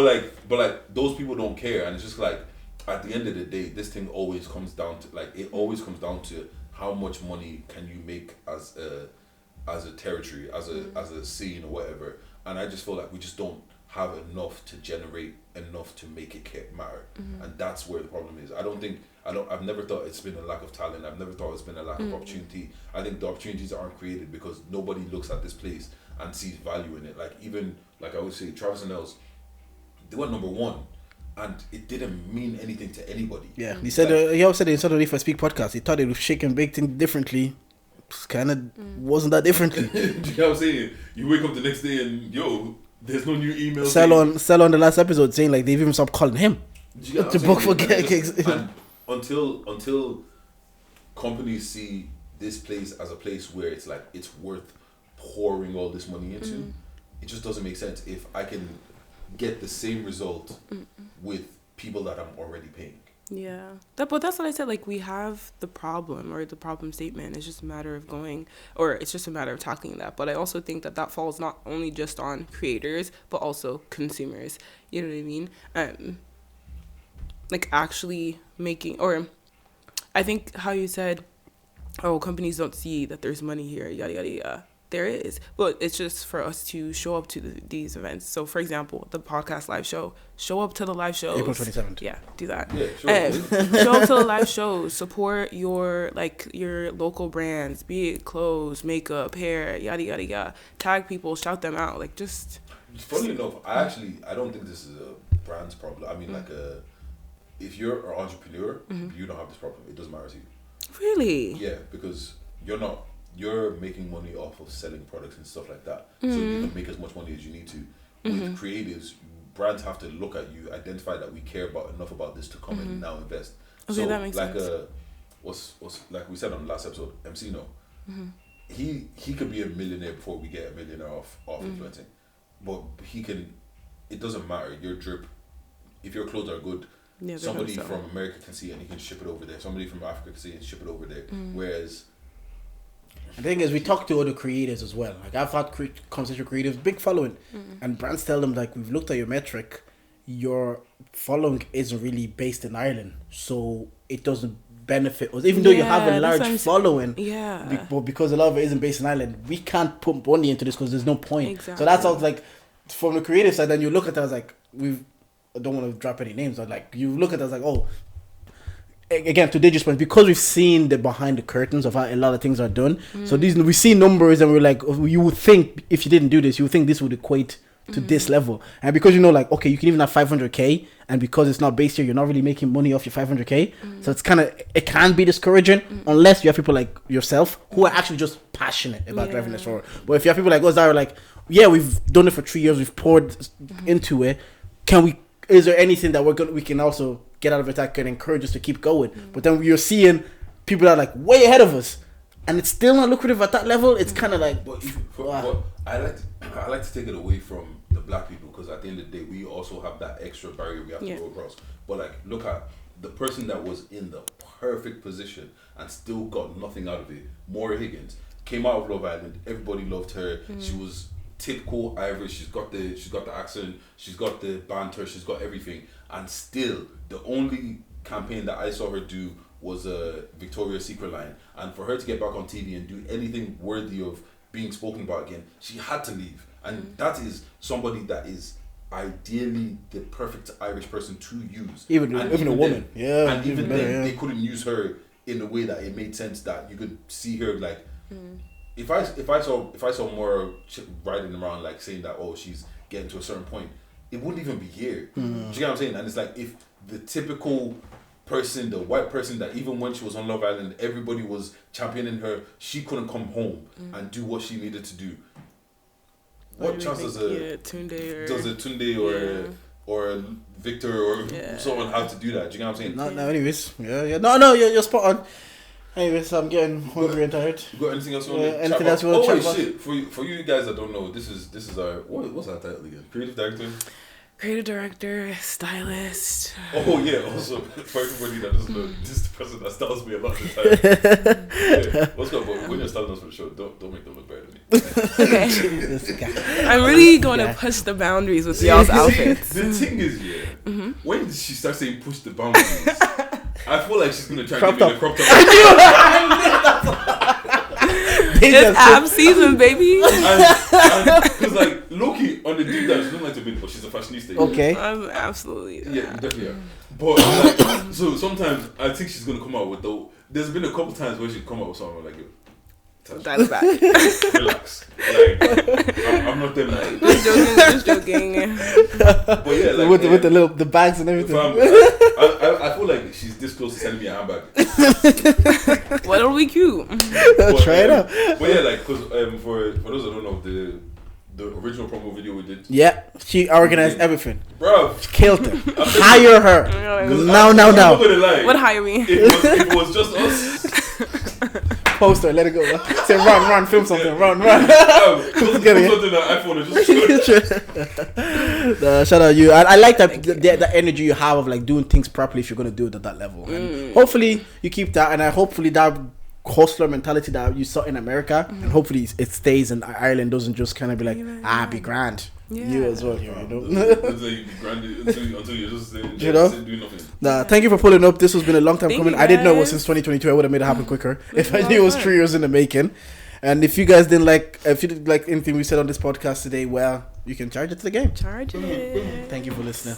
But like those people don't care, and it's just like at the end of the day, this thing always comes down to how much money can you make as a territory, as a scene or whatever. And I just feel like we just don't have enough to generate enough to make it matter, and that's where the problem is. I've never thought it's been a lack of talent. I've never thought it's been a lack of opportunity. I think the opportunities aren't created because nobody looks at this place and sees value in it. Like even like I would say, Travis and Els, they went number 1, and it didn't mean anything to anybody. Yeah, he said he also said in Saturday for Speak podcast, he thought it was shake and bake things differently. Kind of wasn't that differently. Do you know what I'm saying? You wake up the next day and there's no new emails. Sell on the last episode saying like they've even stopped calling him to book for gigs. And until companies see this place as a place where it's like it's worth pouring all this money into, it just doesn't make sense. If I can get the same result with people that I'm already paying. Yeah, but that's what I said. Like, we have the problem or the problem statement. It's just a matter of it's just a matter of tackling that. But I also think that falls not only just on creators, but also consumers. You know what I mean? Like actually making, or I think how you said, oh, companies don't see that there's money here, yada, yada, yada. There is, but it's just for us to show up to these events. So, for example, the podcast live show, show up to the live shows. April 27th. Yeah, do that. Yeah, sure. Show up to the live shows. Support your local brands, be it clothes, makeup, hair, yada yada yada. Tag people, shout them out. Like, just. Funny enough, I don't think this is a brand's problem. I mean, if you're an entrepreneur, you don't have this problem. It doesn't matter to you. Really? Yeah, because you're making money off of selling products and stuff like that. So you can make as much money as you need to. With creatives, brands have to look at you, identify that we care enough about this to come and now invest. Okay, so that makes sense. what's like we said on the last episode, MC No. He could be a millionaire before we get a millionaire off influencing. But it doesn't matter, your drip, if your clothes are good, somebody from America can see it and he can ship it over there. Somebody from Africa can see it and ship it over there. Whereas the thing is, we talk to other creators as well. Like, I've had conversation with creatives, big following, and brands tell them, like, we've looked at your metric, your following isn't really based in Ireland, so it doesn't benefit us. Even though you have a large following, but because a lot of it isn't based in Ireland, we can't put money into this because there's no point. Exactly. So that's all, like, from the creative side, then you look at it as, like, I don't want to drop any names, but, like, you look at it as, like, oh, again, to Digi's point, because we've seen the behind the curtains of how a lot of things are done. So we see numbers and we're like, you would think if you didn't do this, you would think this would equate to this level. And because like, okay, you can even have 500k, and because it's not based here, you're not really making money off your 500k. So it's it can be discouraging unless you have people like yourself who are actually just passionate about driving this forward. But if you have people like us that are like, yeah, we've done it for 3 years, we've poured into it. Is there anything that we can also get out of it that can encourage us to keep going? But then you're seeing people that are like way ahead of us, and it's still not lucrative at that level. It's kind of like. But I like to take it away from the black people, because at the end of the day, we also have that extra barrier we have to go across. But like, look at the person that was in the perfect position and still got nothing out of it. Maura Higgins came out of Love Island. Everybody loved her. She was typical Irish. She's got the accent. She's got the banter. She's got everything. And still, the only campaign that I saw her do was a Victoria's Secret line. And for her to get back on TV and do anything worthy of being spoken about again, she had to leave. And that is somebody that is ideally the perfect Irish person to use. Even a woman. And even then, they couldn't use her in a way that it made sense, that you could see her like. If I saw more riding around like saying that, oh, she's getting to a certain point, it wouldn't even be here. Do you get what I'm saying? And it's like, if the typical person, the white person that even when she was on Love Island, everybody was championing her, she couldn't come home and do what she needed to do. What chance does a Tunde or Victor or someone have to do that? Do you know what I'm saying? No, anyways. Yeah. No, you're spot on. Anyway, so I'm getting hungry and tired. You got anything else you want to anything chat else about? you want to Oh chat wait, about? shit! For you guys that don't know, this is our what's our title again? Creative director. Creative director, stylist. Oh yeah. Also, for everybody that doesn't know, this is the person that styles me a lot of the time. Yeah. What's up? But when you're styling us for the show, don't make them look better than me. Okay. This guy. I'm really going to push the boundaries with y'all's outfits. The thing is, when she starts saying push the boundaries, I feel like she's gonna try to Crop give me the top. crop top. It's ab season, baby. Because like Loki on the deep dive, she doesn't like to be, but she's a fashionista. Okay. I'm absolutely. Yeah, definitely. Are. But like, so sometimes I think she's gonna come out with the. There's been a couple times where she come out with something like, Dial it back. relax. Like, I'm not them. Like, Just joking. but yeah, like, with the bags and everything. I feel like she's this close to sending me a handbag. What'll be cute? Try it out. But yeah, like, cause for those that don't know, the original promo video we did, Yeah, she organized everything. bro. Killed her. Hire her. Now. I'm not gonna lie. What hire me? If it was just us, Poster, let it go. Say run, film something, run. just get it. something on iPhone and just Shout out you. I like that the energy you have of like doing things properly if you're gonna do it at that level. And hopefully you keep that, and hopefully that hustler mentality that you saw in America, and hopefully it stays in Ireland, doesn't just kind of be like be grand. Yeah. You as well, you know. until you be grounded, until you're just doing nothing. Nah, thank you for pulling up. This has been a long time Thank coming. you, I didn't know it was guys. since 2022. I would have made it happen quicker if I a lot knew it of was fun. 3 years in the making. And if you guys didn't if you didn't like anything we said on this podcast today, well, you can charge it to the game. Charge it. Thank you for listening.